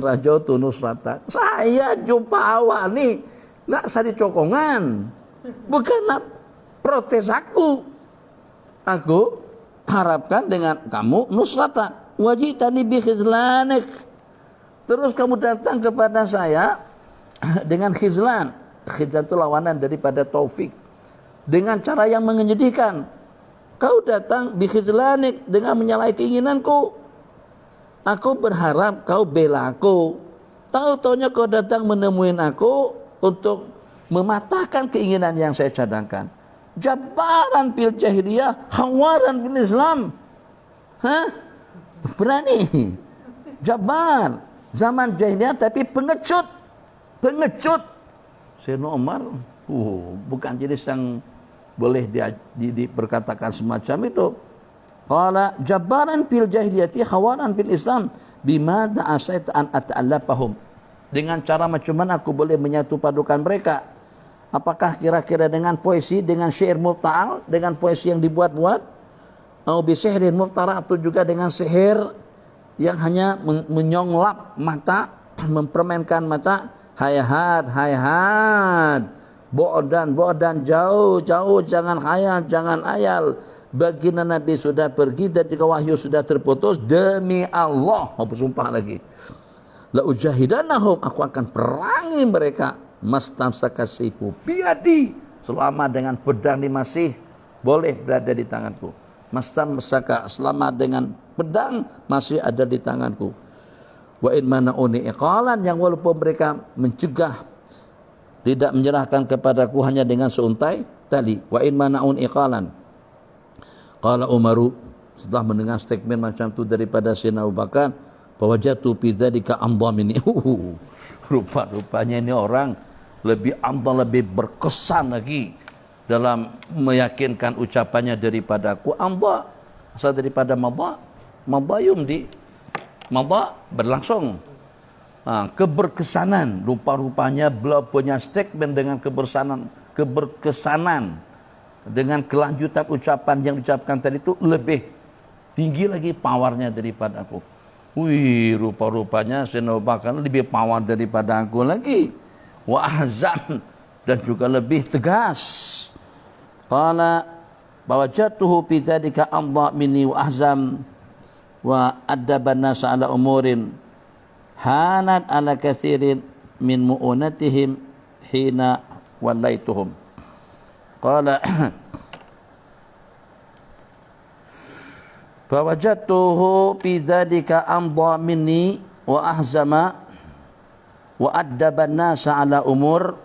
rajautu nusrata. Saya jumpa awak ni nak sari cokongan. Bukan nak protes aku. Aku harapkan dengan kamu nusrata. Wajitani bi khizlanik. Terus kamu datang kepada saya dengan khizlan. Khizlan itu lawanan daripada taufik. Dengan cara yang menyedihkan. Kau datang bi khizlanik dengan menyalahi keinginanku. Aku berharap kau bela aku. Tahu-taunya kau datang menemuin aku untuk mematahkan keinginan yang saya cadangkan. Jabbaran fil jahiliyah, khawaran fil Islam. Hah? Berani. Jabbar. Zaman jahiliyah tapi pengecut. Pengecut. Sayyidina Umar bukan jenis yang boleh diperkatakan semacam itu. Qala jabbaran fil jahiliyati khawaran fil Islam bima da'asait an ata'allafahum. Dengan cara macam mana aku boleh menyatu padukan mereka? Apakah kira-kira dengan puisi, dengan syair mubta'al, dengan puisi yang dibuat-buat? Atau bisihrin muftara, atau juga dengan sihir yang hanya menyonglap mata, mempermainkan mata? Hayhat, bo'dan, jauh, jangan khayal, jangan ayal. Baginda Nabi sudah pergi dan jika wahyu sudah terputus, demi Allah, aku sumpah lagi, la ujahidannahum, aku akan perangi mereka, mastamsaka sayfu biyadi, selama dengan pedang ini masih boleh berada di tanganku. Mastamsaka, selama dengan pedang masih ada di tanganku. Wa in mana'uni iqalan, yang walaupun mereka mencegah, tidak menyerahkan kepadaku hanya dengan seuntai tali. Wa in mana'un iqalan. Qala Umaru, setelah mendengar statement macam itu daripada Sayyidina Abu Bakar, fawajatu fi dzalika amdhamini. Rupa-rupanya ini orang lebih amdham, lebih berkesan lagi dalam meyakinkan ucapannya daripada aku. Amdha asal daripada madayum di madha berlangsung. Keberkesanan, rupa-rupanya beliau punya statement dengan keberkesanan dengan kelanjutan ucapan yang diucapkan tadi itu lebih tinggi lagi powernya daripada aku. Rupa-rupanya Sayyidina Abu Bakar lebih power daripada aku lagi. Wa ahzam, dan juga lebih tegas. Qala bawajatuhu fi dzalika amdha minni wa ahzam wa addaban nas ala umurin hanat ala kathirin min mu'unatihim hina wallaituhum. Qala fawajadtuhu fi dzalika amdha minni wa ahzama wa addaban nas ala umur,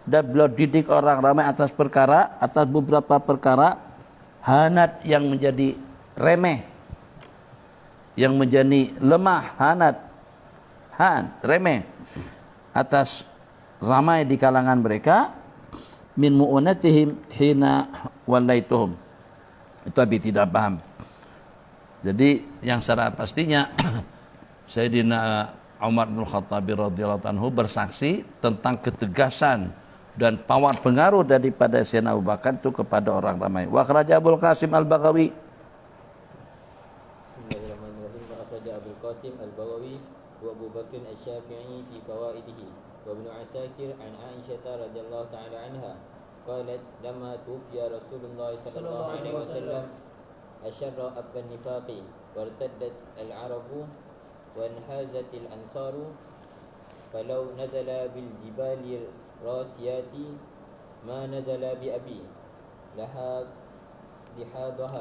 dan beliau didik orang ramai atas perkara, atas beberapa perkara, hanat yang menjadi remeh, yang menjadi lemah, remeh atas ramai di kalangan mereka, min mu'unatihim hina wallaituhum. Itu Abi tidak paham. Jadi yang secara pastinya Sayyidina Umar bin Khattab radhiyallahu anhu bersaksi tentang ketegasan dan power pengaruh daripada Sayyidina Abu Bakar itu kepada orang ramai. Wa akhraja Abul Qasim Al-Baghawi. Bismillahirrahmanirrahim. Wa akhraja Abul Qasim Al-Baghawi wa Abu Bakr Asy-Syafi'i fi fawaidihi wa Ibnu Asakir an Aisyah radhiyallahu ta'ala anha qalat lamma tufiya Rasulullah sallallahu alaihi wasallam asyarra abban nifaqi wartaddat al-arabu wa anhazatil ansaru falau nazala bil jibali rasiyati ma nazala bi abi lahadaha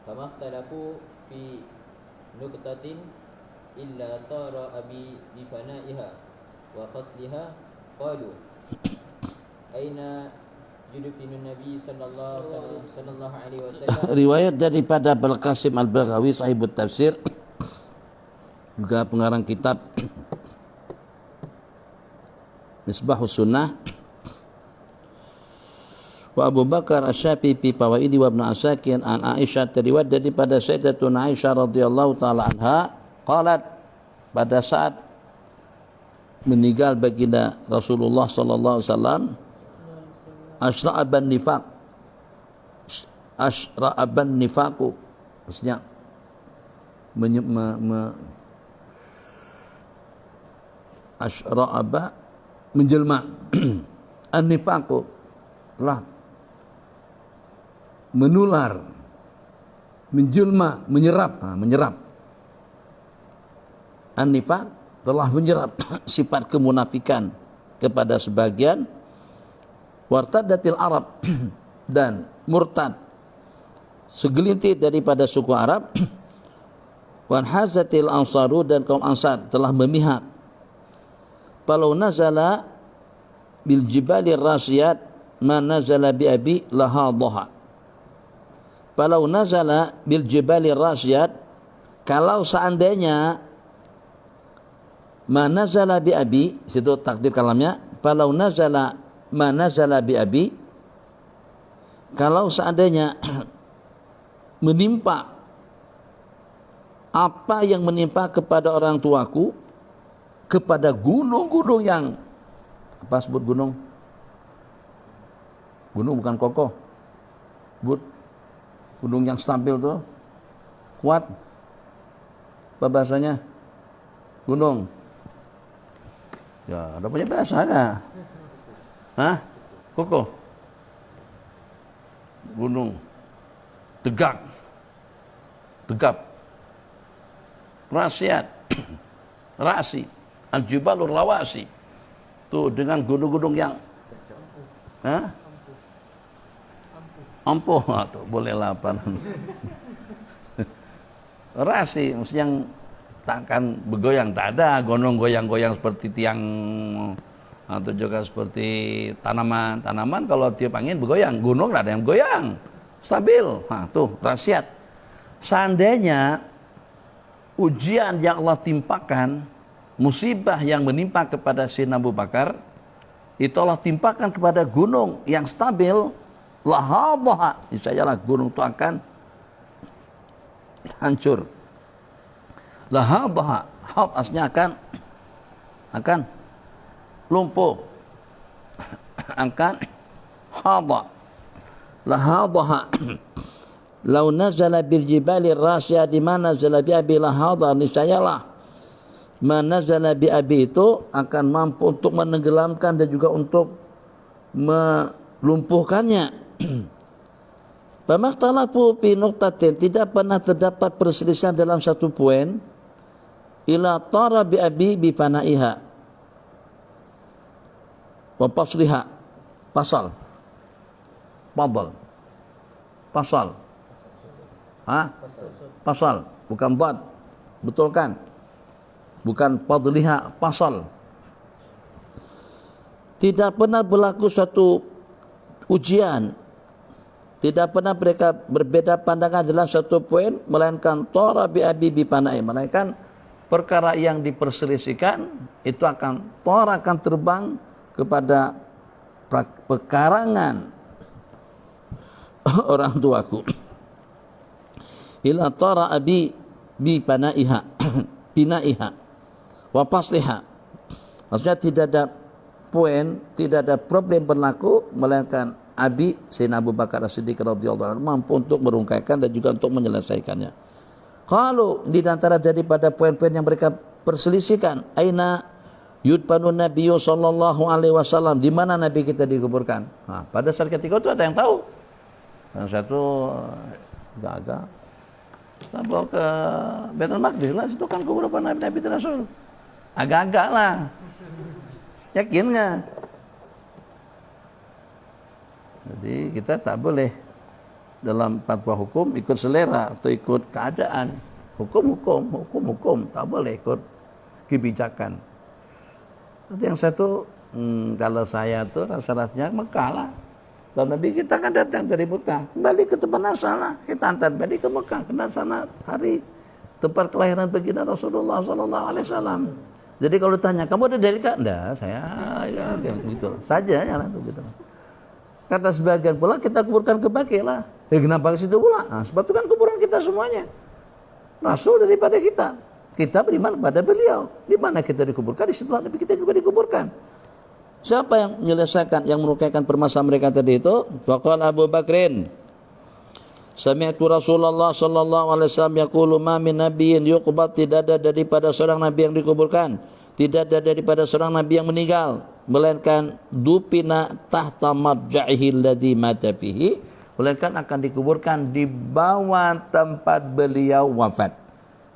fama ikhtalafu fi nuqtatin illa tara abi bi fanaiha wa fasliha qalu aina yudfinu nabi sallallahu alaihi wasallam. Riwayat daripada Abul Qasim Al-Baghawi sahibut tafsir, juga pengarang kitab Misbahus Sunnah, wa Abu Bakar Asy-Syafi'i fi fawaidi wa Ibnu Asakir an Aisyah, riwayat daripada Sayyidatuna Aisyah radhiyallahu taala anha, qalat, pada saat meninggal baginda Rasulullah sallallahu alaihi wasallam, asyra'aban nifaqu, maksudnya asyra'aba menjelma, an-nifaqu telah menular, menjelma, menyerap. An-nifaq telah menyerap sifat kemunafikan kepada sebagian, wartadatil Arab, dan murtad segelintir daripada suku Arab, wanhazatil ansaru, dan kaum Ansar telah memihak. Falau nazala bil jibali rasiyat ma nazala bi abi lahadhaha. Falau nazala bil jibali rasiyat, kalau seandainya ma nazala bi abi, situ takdir kalamnya, falau nazala ma nazala bi abi, kalau seandainya menimpa apa yang menimpa kepada orang tuaku, kepada gunung-gunung yang apa sebut gunung? Gunung bukan kokoh. Gunung yang stabil tuh, kuat. Apa bahasanya? Gunung. Ya, ada punya bahasa nggak? Hah? Kokoh. Gunung. Tegak. Tegap. Rasiat. Rasi. Al-Jibalur Rawasi. Tuh dengan gunung-gunung yang ampuh. Tuh, boleh lapan. Rasi, maksudnya yang takkan bergoyang, tak ada gunung goyang-goyang seperti tiang atau juga seperti tanaman. Tanaman kalau tiup angin bergoyang, gunung tidak ada yang goyang, stabil. Nah, tuh rasiat. Seandainya ujian yang Allah timpakan, musibah yang menimpa kepada Sayyidina Abu Bakar, itu Allah timpakan kepada gunung yang stabil, lahadhaha, niscayalah gunung itu akan hancur. Lahadhaha, had aslinya akan lumpuh. Akan hadha. Lahadhaha. Lau nazala bil jibali rasya di mana nazala bi abi lahadha, niscayalah manazala bi abi itu akan mampu untuk menenggelamkan dan juga untuk melumpuhkannya. Pamakhtalafu fi nuqtatin, tidak pernah terdapat perselisihan dalam satu poin, ila tara bi abi bi fanaiha wa pasliha, pasal fadal pasal pasal bukan bad, betul kan? Bukan fadliha, pasal. Tidak pernah berlaku suatu ujian, tidak pernah mereka berbeda pandangan dalam satu poin, melainkan tora bi abi bi panai, melainkan perkara yang diperselisihkan itu akan terbang kepada pekarangan orang tuaku. Ila tora abi bi panaiha binaiha wa pasliha, maksudnya tidak ada poin, tidak ada problem berlaku, melainkan abi Sayyidina Abu Bakar As-Siddiq radhiyallahu anhu mampu untuk merungkaikan dan juga untuk menyelesaikannya. Kalau di antara daripada poin-poin yang mereka perselisihkan, aina yudfanun nabiyyu sallallahu alaihi wasallam, di mana nabi kita dikuburkan. Nah, pada saat ketika itu ada yang tahu. Yang satu agak kita bawa ke Baitul Maqdis lah, itu kan kuburan Nabi dan Rasul. Agak-agak lah. Yakin nggak? Jadi kita tak boleh dalam fatwa hukum ikut selera atau ikut keadaan. Hukum, tak boleh ikut kebijakan. Nanti yang satu, kalau saya tuh rasa-rasanya Mekah lah. Dan Nabi kita kan datang dari Mekah, kembali ke tempat asal lah. Kita antar balik ke Mekah, kena sana hari tempat kelahiran baginda Rasulullah SAW. Jadi kalau ditanya, kamu ada dari kak? Enggak, saya ya, gitu saja ya, gitu. Kata sebagian pula, kita kuburkan ke Baqi lah. Kenapa ke situ pula? Nah, sebab itu kan kuburan kita semuanya. Rasul daripada kita. Kita beriman pada beliau. Di mana kita dikuburkan, di situ Nabi kita juga dikuburkan. Siapa yang menyelesaikan, yang menukaikan permasalahan mereka tadi itu? Faqala Abu Bakrin, sami'tu Rasulullah sallallahu alaihi wasallam yaqulu ma min nabiyyin yuqbad, tidak ada daripada seorang nabi yang dikuburkan, tidak ada daripada seorang nabi yang meninggal, melainkan dupina tahta madja'ihi alladhi mata fihi, melainkan akan dikuburkan di bawah tempat beliau wafat.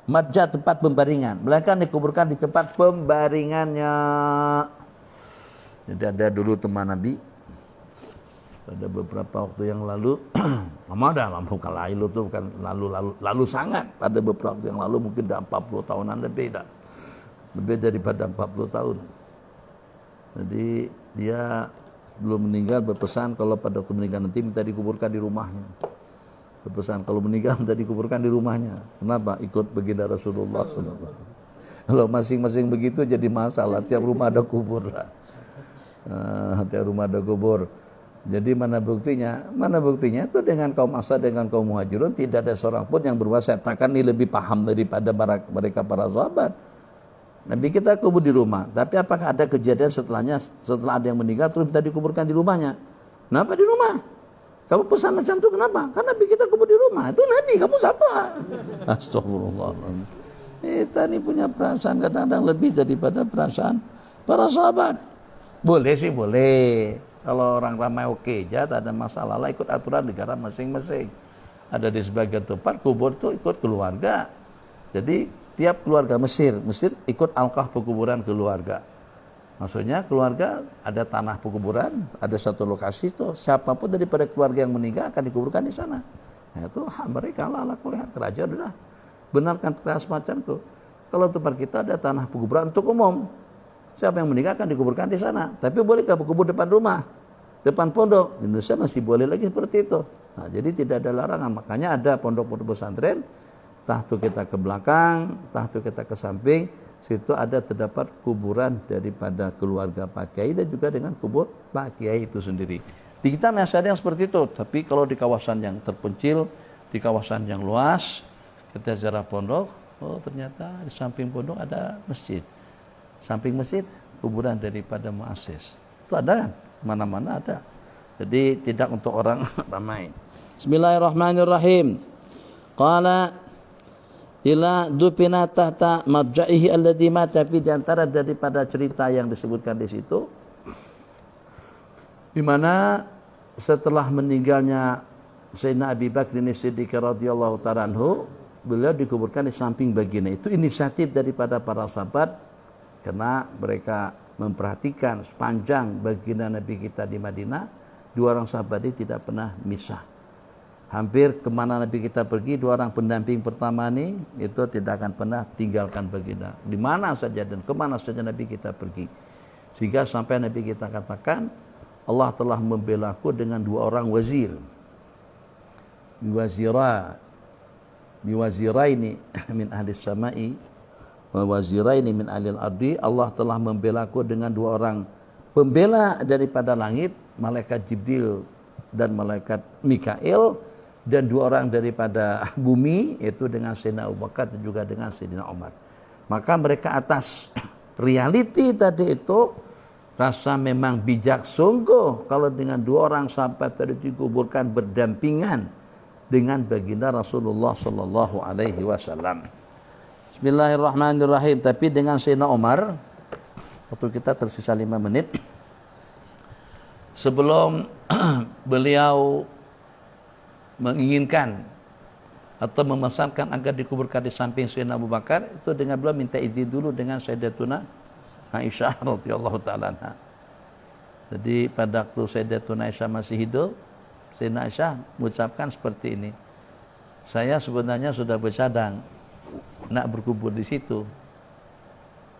Madja, tempat pembaringan, melainkan dikuburkan di tempat pembaringannya. Jadi ada dulu teman Nabi, pada beberapa waktu yang lalu, lama kalau itu bukan lalu sangat, pada beberapa waktu yang lalu mungkin dah 40 tahunan lebih daripada 40 tahun. Jadi dia belum meninggal berpesan kalau pada waktu meninggal nanti minta dikuburkan di rumahnya. Berpesan kalau meninggal minta dikuburkan di rumahnya. Kenapa? Ikut baginda Rasulullah SAW. Kalau masing-masing begitu jadi masalah. Tiap rumah ada kubur lah. Tiap rumah ada kubur. Jadi mana buktinya? Mana buktinya itu dengan kaum Ansar, dengan kaum Muhajirun tidak ada seorang pun yang berwasiat. Takkan ini lebih paham daripada mereka para sahabat. Nabi kita kubur di rumah. Tapi apakah ada kejadian setelahnya, setelah ada yang meninggal terus minta dikuburkan di rumahnya? Kenapa di rumah? Kamu pesan macam itu kenapa? Karena Nabi kita kubur di rumah. Itu Nabi, kamu siapa? Astagfirullahaladzim. Kita ini punya perasaan kadang-kadang lebih daripada perasaan para sahabat. Boleh sih boleh. Kalau orang ramai oke aja, tak ada masalah lah, ikut aturan negara masing-masing. Ada di sebagian tempat kubur itu ikut keluarga. Jadi tiap keluarga Mesir ikut alqah pekuburan keluarga. Maksudnya keluarga ada tanah pekuburan, ada satu lokasi itu, siapapun daripada keluarga yang meninggal akan dikuburkan di sana. Nah, itu hak mereka lah, kulihat kerajaan sudah benarkan perkara semacam itu. Kalau tempat kita ada tanah pekuburan untuk umum, siapa yang meninggal akan dikuburkan di sana. Tapi bolehkah berkubur depan rumah, depan pondok? Indonesia masih boleh lagi seperti itu. Nah, jadi tidak ada larangan. Makanya ada pondok-pondok pesantren, entah itu kita ke belakang, entah itu kita ke samping, situ ada terdapat kuburan daripada keluarga Pak Kiai dan juga dengan kubur Pak Kiai itu sendiri. Di kita masih ada yang seperti itu, tapi kalau di kawasan yang terpencil, di kawasan yang luas, kita ziarah pondok, oh ternyata di samping pondok ada masjid. Samping masjid kuburan daripada muassis. Itu ada kan? Mana-mana ada. Jadi tidak untuk orang ramai. Bismillahirrahmanirrahim. Qala ila dupina tahta marja'ihi alladhi mata fi, di antara daripada cerita yang disebutkan di situ, di mana setelah meninggalnya Sayyidina Abi Bakr As-Siddiq radhiyallahu ta'ala anhu, beliau dikuburkan di samping baginda. Itu inisiatif daripada para sahabat karena mereka memperhatikan sepanjang baginda Nabi kita di Madinah, dua orang sahabat ini tidak pernah misah. Hampir kemana Nabi kita pergi, dua orang pendamping pertama ini itu tidak akan pernah tinggalkan baginda. Di mana saja dan kemana saja Nabi kita pergi. Sehingga sampai Nabi kita katakan, Allah telah membela aku dengan dua orang wazir. Biwaziraini min ahli samai wa waziraini min ahli al-ardi. Allah telah membela aku dengan dua orang pembela daripada langit, malaikat Jibril dan malaikat Mikail, dan dua orang daripada bumi, yaitu dengan Sayyidina Abu Bakar dan juga dengan Sayyidina Umar. Maka mereka atas realiti tadi itu rasa memang bijak sungguh kalau dengan dua orang sahabat tadi dikuburkan berdampingan dengan baginda Rasulullah sallallahu alaihi wasallam. Bismillahirrahmanirrahim. Tapi dengan Sayyidina Umar, waktu kita tersisa 5 menit. Sebelum beliau menginginkan atau memesankan agar dikuburkan di samping Sayyidina Abu Bakar, itu dengan beliau minta izin dulu dengan Sayyidatuna Aisyah radhiyallahu ta'ala anha. Jadi pada waktu Sayyidatuna Aisyah masih hidup, Sayyidina Aisyah mengucapkan seperti ini, saya sebenarnya sudah bercadang nak berkubur di situ.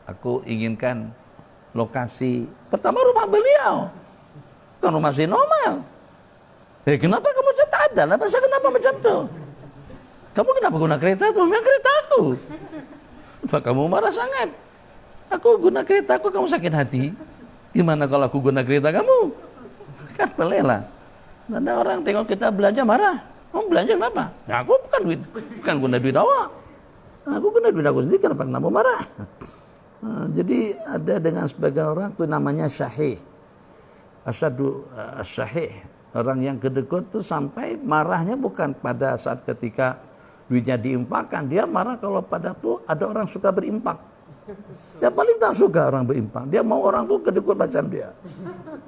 Aku inginkan lokasi pertama rumah beliau, bukan rumah Sayyidina Umar. Kenapa kamu tak ada lah? Masa kenapa macam tu? Kamu kenapa guna kereta itu? Memang kereta aku. Pak, kamu marah sangat. Aku guna kereta aku, kamu sakit hati. Gimana kalau aku guna kereta kamu? Kan boleh lah. Ada orang tengok kita belanja marah. Kamu belanja kenapa? Ya, aku bukan guna duit awak. Aku guna duit aku sendiri, kenapa marah? Jadi ada dengan sebagian orang itu namanya syahih. Asyadu syahih. Orang yang kedekut itu sampai marahnya bukan pada saat ketika duitnya diimpakkan. Dia marah kalau pada tuh ada orang suka berimpak. Dia paling tak suka orang berimpak. Dia mau orang tuh kedekut macam dia.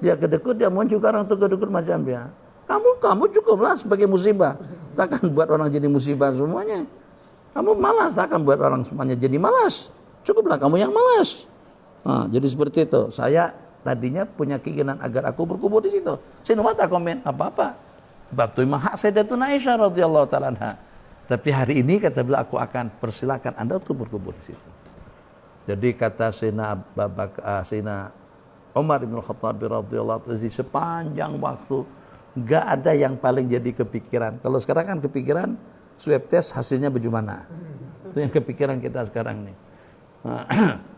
Dia kedekut, dia mau juga orang tuh kedekut macam dia. Kamu cukuplah sebagai musibah. Takkan buat orang jadi musibah semuanya. Kamu malas, takkan buat orang semuanya jadi malas. Cukuplah kamu yang malas. Nah, jadi seperti itu. Saya tadinya punya keinginan agar aku berkubur di situ. Saya tak komen apa-apa. Bab itu hak Sayyidatuna Aisyah radhiyallahu ta'ala anha. Tapi hari ini kata beliau, aku akan persilakan Anda untuk berkubur di situ. Jadi kata Sayyidina Umar bin Khattab radhiyallahu ta'ala, sepanjang waktu enggak ada yang paling jadi kepikiran. Kalau sekarang kan kepikiran swab test hasilnya bagaimana. Itu yang kepikiran kita sekarang nih.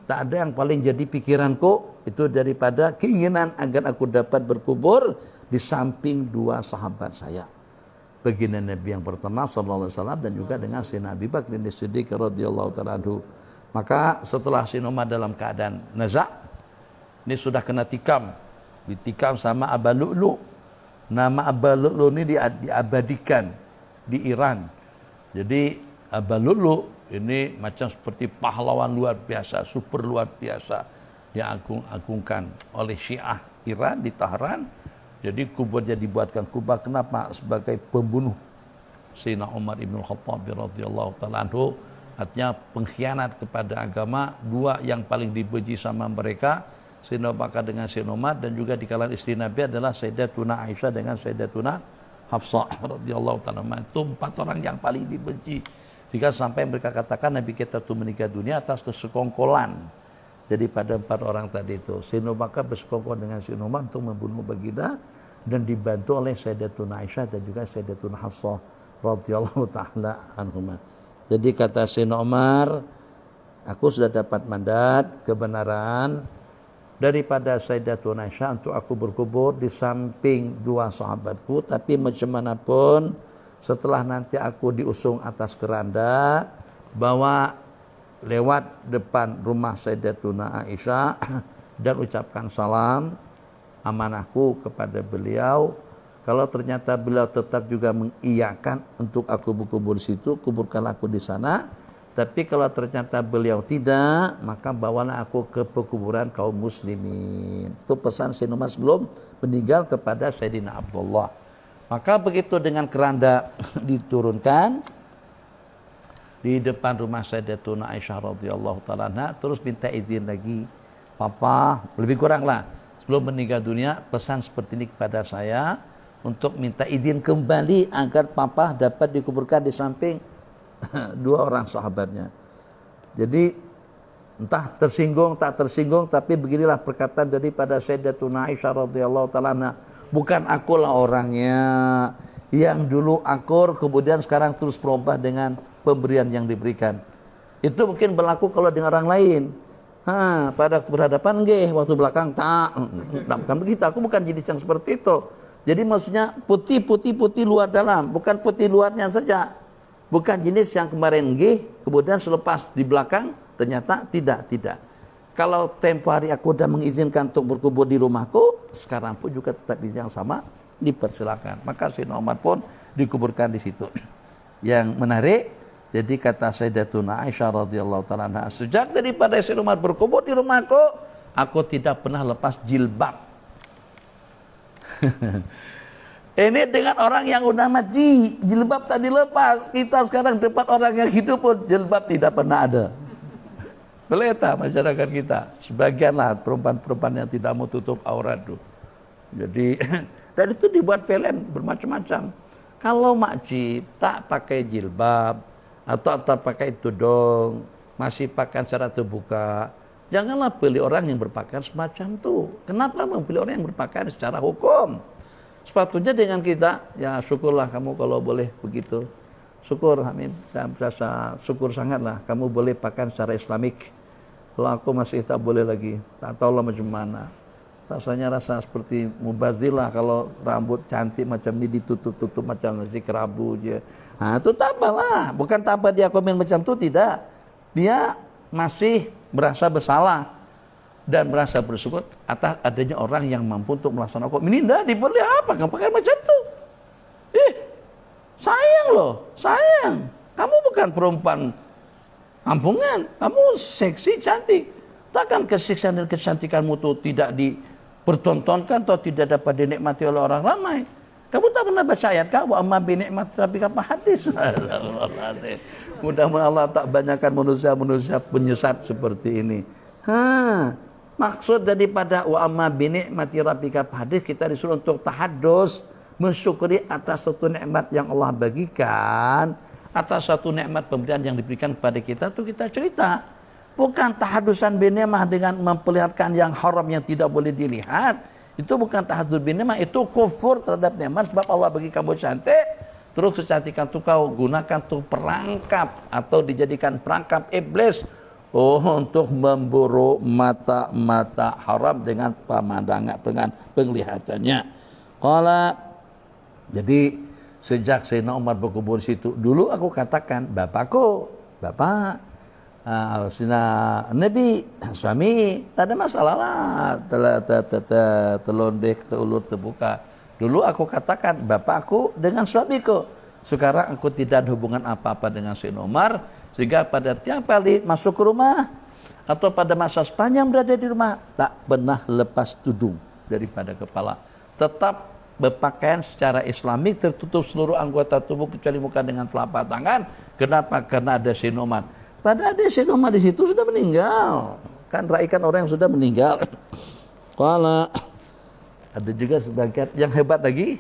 Tak ada yang paling jadi pikiranku itu daripada keinginan agar aku dapat berkubur di samping dua sahabat saya. Baginda Nabi yang pertama sallallahu alaihi wasallam dan juga dengan Sayyidina Abi Bakar As-Siddiq radhiyallahu ta'ala anhu. Maka setelah Sayyidina Umar dalam keadaan nazak, ini sudah kena tikam, ditikam sama Aba Lu'lu'. Nama Aba Lu'lu' ini diabadikan di Iran. Jadi Aba Lu'lu' ini macam seperti pahlawan luar biasa, super luar biasa yang agung-agungkan oleh Syiah Iran di Tehran. Jadi kuburnya dibuatkan kubah kenapa? Sebagai pembunuh Sayyidina Umar ibn Khattab radhiyallahu ta'ala anhu. Artinya pengkhianat kepada agama. Dua yang paling dibenci sama mereka, Sayyidina Abu Bakar dengan Sayyidina Umar, dan juga di kalangan istri Nabi adalah Sayyidatuna Aisyah dengan Sayyidatuna Hafsah radhiyallahu ta'ala. Itu empat orang yang paling dibenci. Jika sampai mereka katakan Nabi kita itu meninggal dunia atas kesekongkolan. Jadi pada empat orang tadi itu, Sayyidina Abu Bakar bersekongkol dengan Sayyidina Umar untuk membunuh baginda dan dibantu oleh Sayyidatuna Aisyah dan juga Sayyidatuna Hafsah radhiyallahu ta'ala anhumah. Jadi kata Sayyidina Umar, aku sudah dapat mandat kebenaran daripada Sayyidatuna Aisyah untuk aku berkubur di samping dua sahabatku, tapi macam mana pun setelah nanti aku diusung atas keranda, bawa lewat depan rumah Sayyidatuna Aisyah dan ucapkan salam amanahku kepada beliau. Kalau ternyata beliau tetap juga mengiyakan untuk aku berkubur di situ, kuburkanlah aku di sana. Tapi kalau ternyata beliau tidak, maka bawalah aku ke pekuburan kaum muslimin. Itu pesan Sayyidina Umar sebelum meninggal kepada Sayyidina Abdullah. Maka begitu dengan keranda diturunkan di depan rumah Sayyidatuna Aisyah radhiyallahu ta'ala anha, terus minta izin lagi, Papa, lebih kurang lah, sebelum meninggal dunia pesan seperti ini kepada saya untuk minta izin kembali agar Papa dapat dikuburkan di samping dua orang sahabatnya. Jadi entah tersinggung tak tersinggung, tapi beginilah perkataan daripada Sayyidatuna Aisyah radhiyallahu ta'ala anha, bukan akulah orangnya yang dulu akur kemudian sekarang terus berubah dengan pemberian yang diberikan. Itu mungkin berlaku kalau dengan orang lain. Pada berhadapan nggih, waktu belakang tak bukan begitu. Aku bukan jenis yang seperti itu. Jadi maksudnya putih luar dalam, bukan putih luarnya saja. Bukan jenis yang kemarin nggih, kemudian selepas di belakang ternyata tidak. Kalau tempo hari aku sudah mengizinkan untuk berkubur di rumahku, sekarang pun juga tetap yang sama dipersilakan. Maka Sayyidina Umar pun dikuburkan di situ. Yang menarik, jadi kata Sayyidatuna Aisyah radhiyallahu ta'ala anha, sejak daripada Sayyidina Umar berkubur di rumahku, aku tidak pernah lepas jilbab. Ini dengan orang yang udah mati, jilbab tak dilepas. Kita sekarang depan orang yang hidup pun jilbab tidak pernah ada. Peleta masyarakat kita, sebagianlah perempuan-perempuan yang tidak mau tutup aurat tuh. Jadi dan itu dibuat film bermacam-macam. Kalau makcik tak pakai jilbab atau tak pakai tudung, masih pakaian secara terbuka, janganlah pilih orang yang berpakaian semacam itu. Kenapa memilih orang yang berpakaian secara hukum? Sepatutnya dengan kita, ya syukurlah kamu kalau boleh begitu. Syukur, amin. Saya merasa syukur sangatlah kamu boleh pakaian secara Islamik. Kalau aku masih tak boleh lagi, tak tahulah macam mana. Rasanya rasa seperti mubazir lah kalau rambut cantik macam ini ditutup-tutup macam nasi kerabu je. Itu tak apalah. Bukan tak apa dia komen macam itu, tidak. Dia masih merasa bersalah dan merasa bersyukur atas adanya orang yang mampu untuk melaksanakan hukum. Ini tidak diboleh apa? Kamu pakai macam itu. Sayang loh, sayang. Kamu bukan perempuan kampungan. Kamu seksi, cantik. Takkan keseksian dan kecantikanmu itu tidak dipertontonkan atau tidak dapat dinikmati oleh orang ramai. Kamu tak pernah baca ayat kah? Wa amma bi ni'mati rabbika fahaddits. Mudah-mudahan Allah tak banyakkan manusia-manusia penyesat seperti ini. Maksud daripada wa amma bi ni'mati rabbika fahaddits, kita disuruh untuk tahadus, mensyukuri atas suatu nikmat yang Allah bagikan, atas satu nikmat pemberian yang diberikan kepada kita, itu kita cerita. Bukan tahadusan binemah dengan memperlihatkan yang haram yang tidak boleh dilihat. Itu bukan tahadus binemah, itu kufur terhadap nikmat. Sebab Allah bagi kamu cantik, terus kecantikan itu kau gunakan untuk perangkap atau dijadikan perangkap iblis Oh, untuk memburu mata-mata haram dengan pemandangan, dengan penglihatannya. Qala, jadi sejak Sayyidina Umar berkubur situ, dulu aku katakan, bapakku, bapak, Sina Nabi, suami, tak ada masalah lah, telondek, teulur, terbuka. Dulu aku katakan, bapakku dengan suamiku. Sekarang aku tidak ada hubungan apa-apa dengan Sayyidina Umar, sehingga pada tiap kali masuk ke rumah, atau pada masa sepanjang berada di rumah, tak pernah lepas tudung daripada kepala. Tetap berpakaian secara Islamik, tertutup seluruh anggota tubuh kecuali muka dengan telapak tangan. Kenapa? Karena ada Sayyidina Umar. Padahal ada Sayyidina Umar di situ sudah meninggal. Kan raikan orang yang sudah meninggal. Kalau ada juga sebagian yang hebat lagi,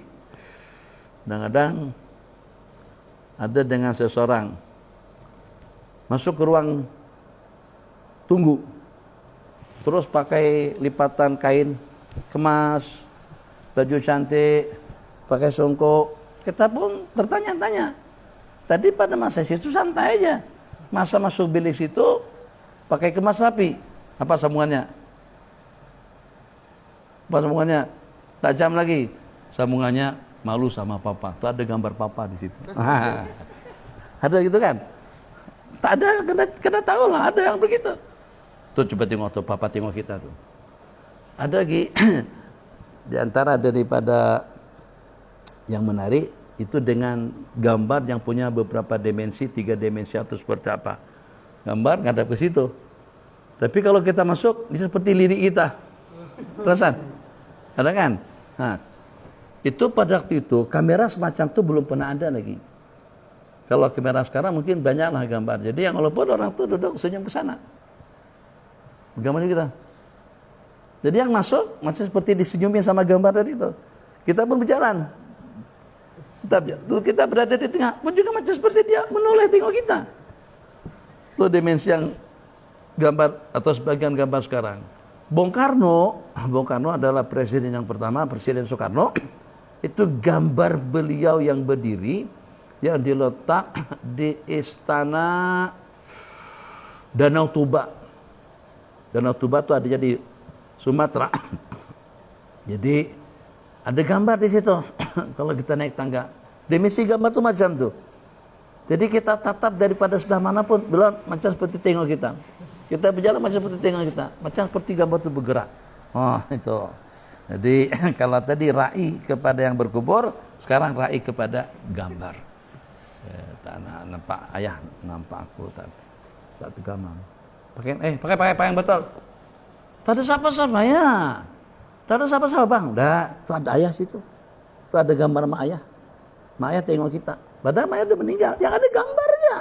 kadang-kadang ada dengan seseorang masuk ke ruang tunggu, terus pakai lipatan kain kemas, baju cantik, pakai songkok. Kita pun bertanya-tanya. Tadi pada masa situ santai aja. Masa masuk bilik situ pakai kemas rapi. Apa sambungannya? Apa sambungannya? Tajam lagi. Sambungannya malu sama papa. Tuh ada gambar papa di situ. Ada gitu kan? Tak ada, kena tahu lah ada yang begitu. Tuh coba tengok tuh, papa tengok kita tuh. Ada lagi di antara daripada yang menarik itu dengan gambar yang punya beberapa dimensi, 3 dimensi atau seperti apa. Gambar ngadap ke situ. Tapi kalau kita masuk, ini seperti lirik kita. Perasaan? Ada kan? Nah, itu pada waktu itu kamera semacam itu belum pernah ada lagi. Kalau kamera sekarang mungkin banyaklah gambar. Jadi yang walaupun orang tuh duduk senyum ke sana. Gambar kita. Jadi yang masuk macam seperti disenyumin sama gambar tadi itu. Kita pun berjalan. Kita berada di tengah pun juga macam seperti dia menoleh tengok kita. Itu dimensi yang gambar atau sebagian gambar sekarang. Bung Karno adalah presiden yang pertama, Presiden Soekarno. Itu gambar beliau yang berdiri yang diletak di Istana Danau Toba. Danau Toba itu adanya di Sumatera. Jadi ada gambar di situ. Kalau kita naik tangga, dimensi gambar itu macam tuh. Jadi kita tatap daripada sebelah manapun, belum macam seperti tengok kita. Kita berjalan macam seperti tengok kita, macam seperti gambar itu bergerak. Oh itu. Jadi kalau tadi rai kepada yang berkubur, sekarang rai kepada gambar. Tak nampak ayah, nampak aku tak tergamam. Pakai yang betul. Tak ada siapa-siapa ya. Tak ada siapa-siapa bang. Dah, tu ada ayah situ. Tu ada gambar mak ayah. Mak ayah tengok kita. Padahal mak ayah udah meninggal. Yang ada gambarnya.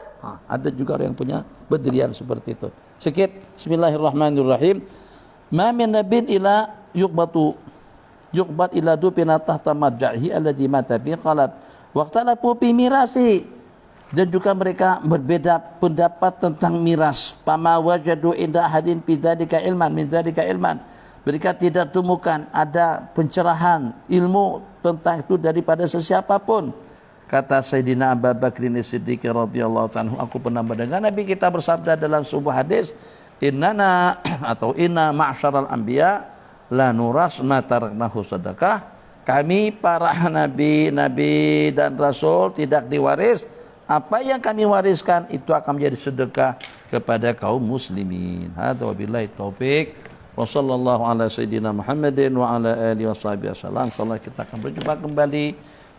Ada juga orang yang punya berdirian seperti itu. Sikit. Bismillahirrahmanirrahim. Ma min nabin ila yuqbat ila dupina tahta marja'ihi alladhi mata fi qalat waqtalafu fi mirasi. Dan juga mereka berbeda pendapat tentang miras. Pama wajadu inda hadin fi dzalika ilman min dzalika ilman. Mereka tidak temukan ada pencerahan ilmu tentang itu daripada sesiapa pun. Kata Sayyidina Abu Bakrin As-Siddiq radhiyallahu anhu, aku pernah mendengar Nabi kita bersabda dalam sebuah hadis, innana atau inna ma'syaral anbiya la nuras ma taraknahu sedekah. Kami para nabi dan rasul tidak diwaris. Apa yang kami wariskan itu akan menjadi sedekah kepada kaum muslimin. Hadza wabillahi taufik. Wa sallallahu ala sayyidina Muhammadin wa ala alihi washabihi wasallam. Insyaallah kita akan berjumpa kembali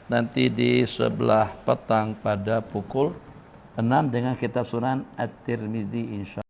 nanti di sebelah petang pada pukul 6 dengan kitab sunan At-Tirmizi insyaallah.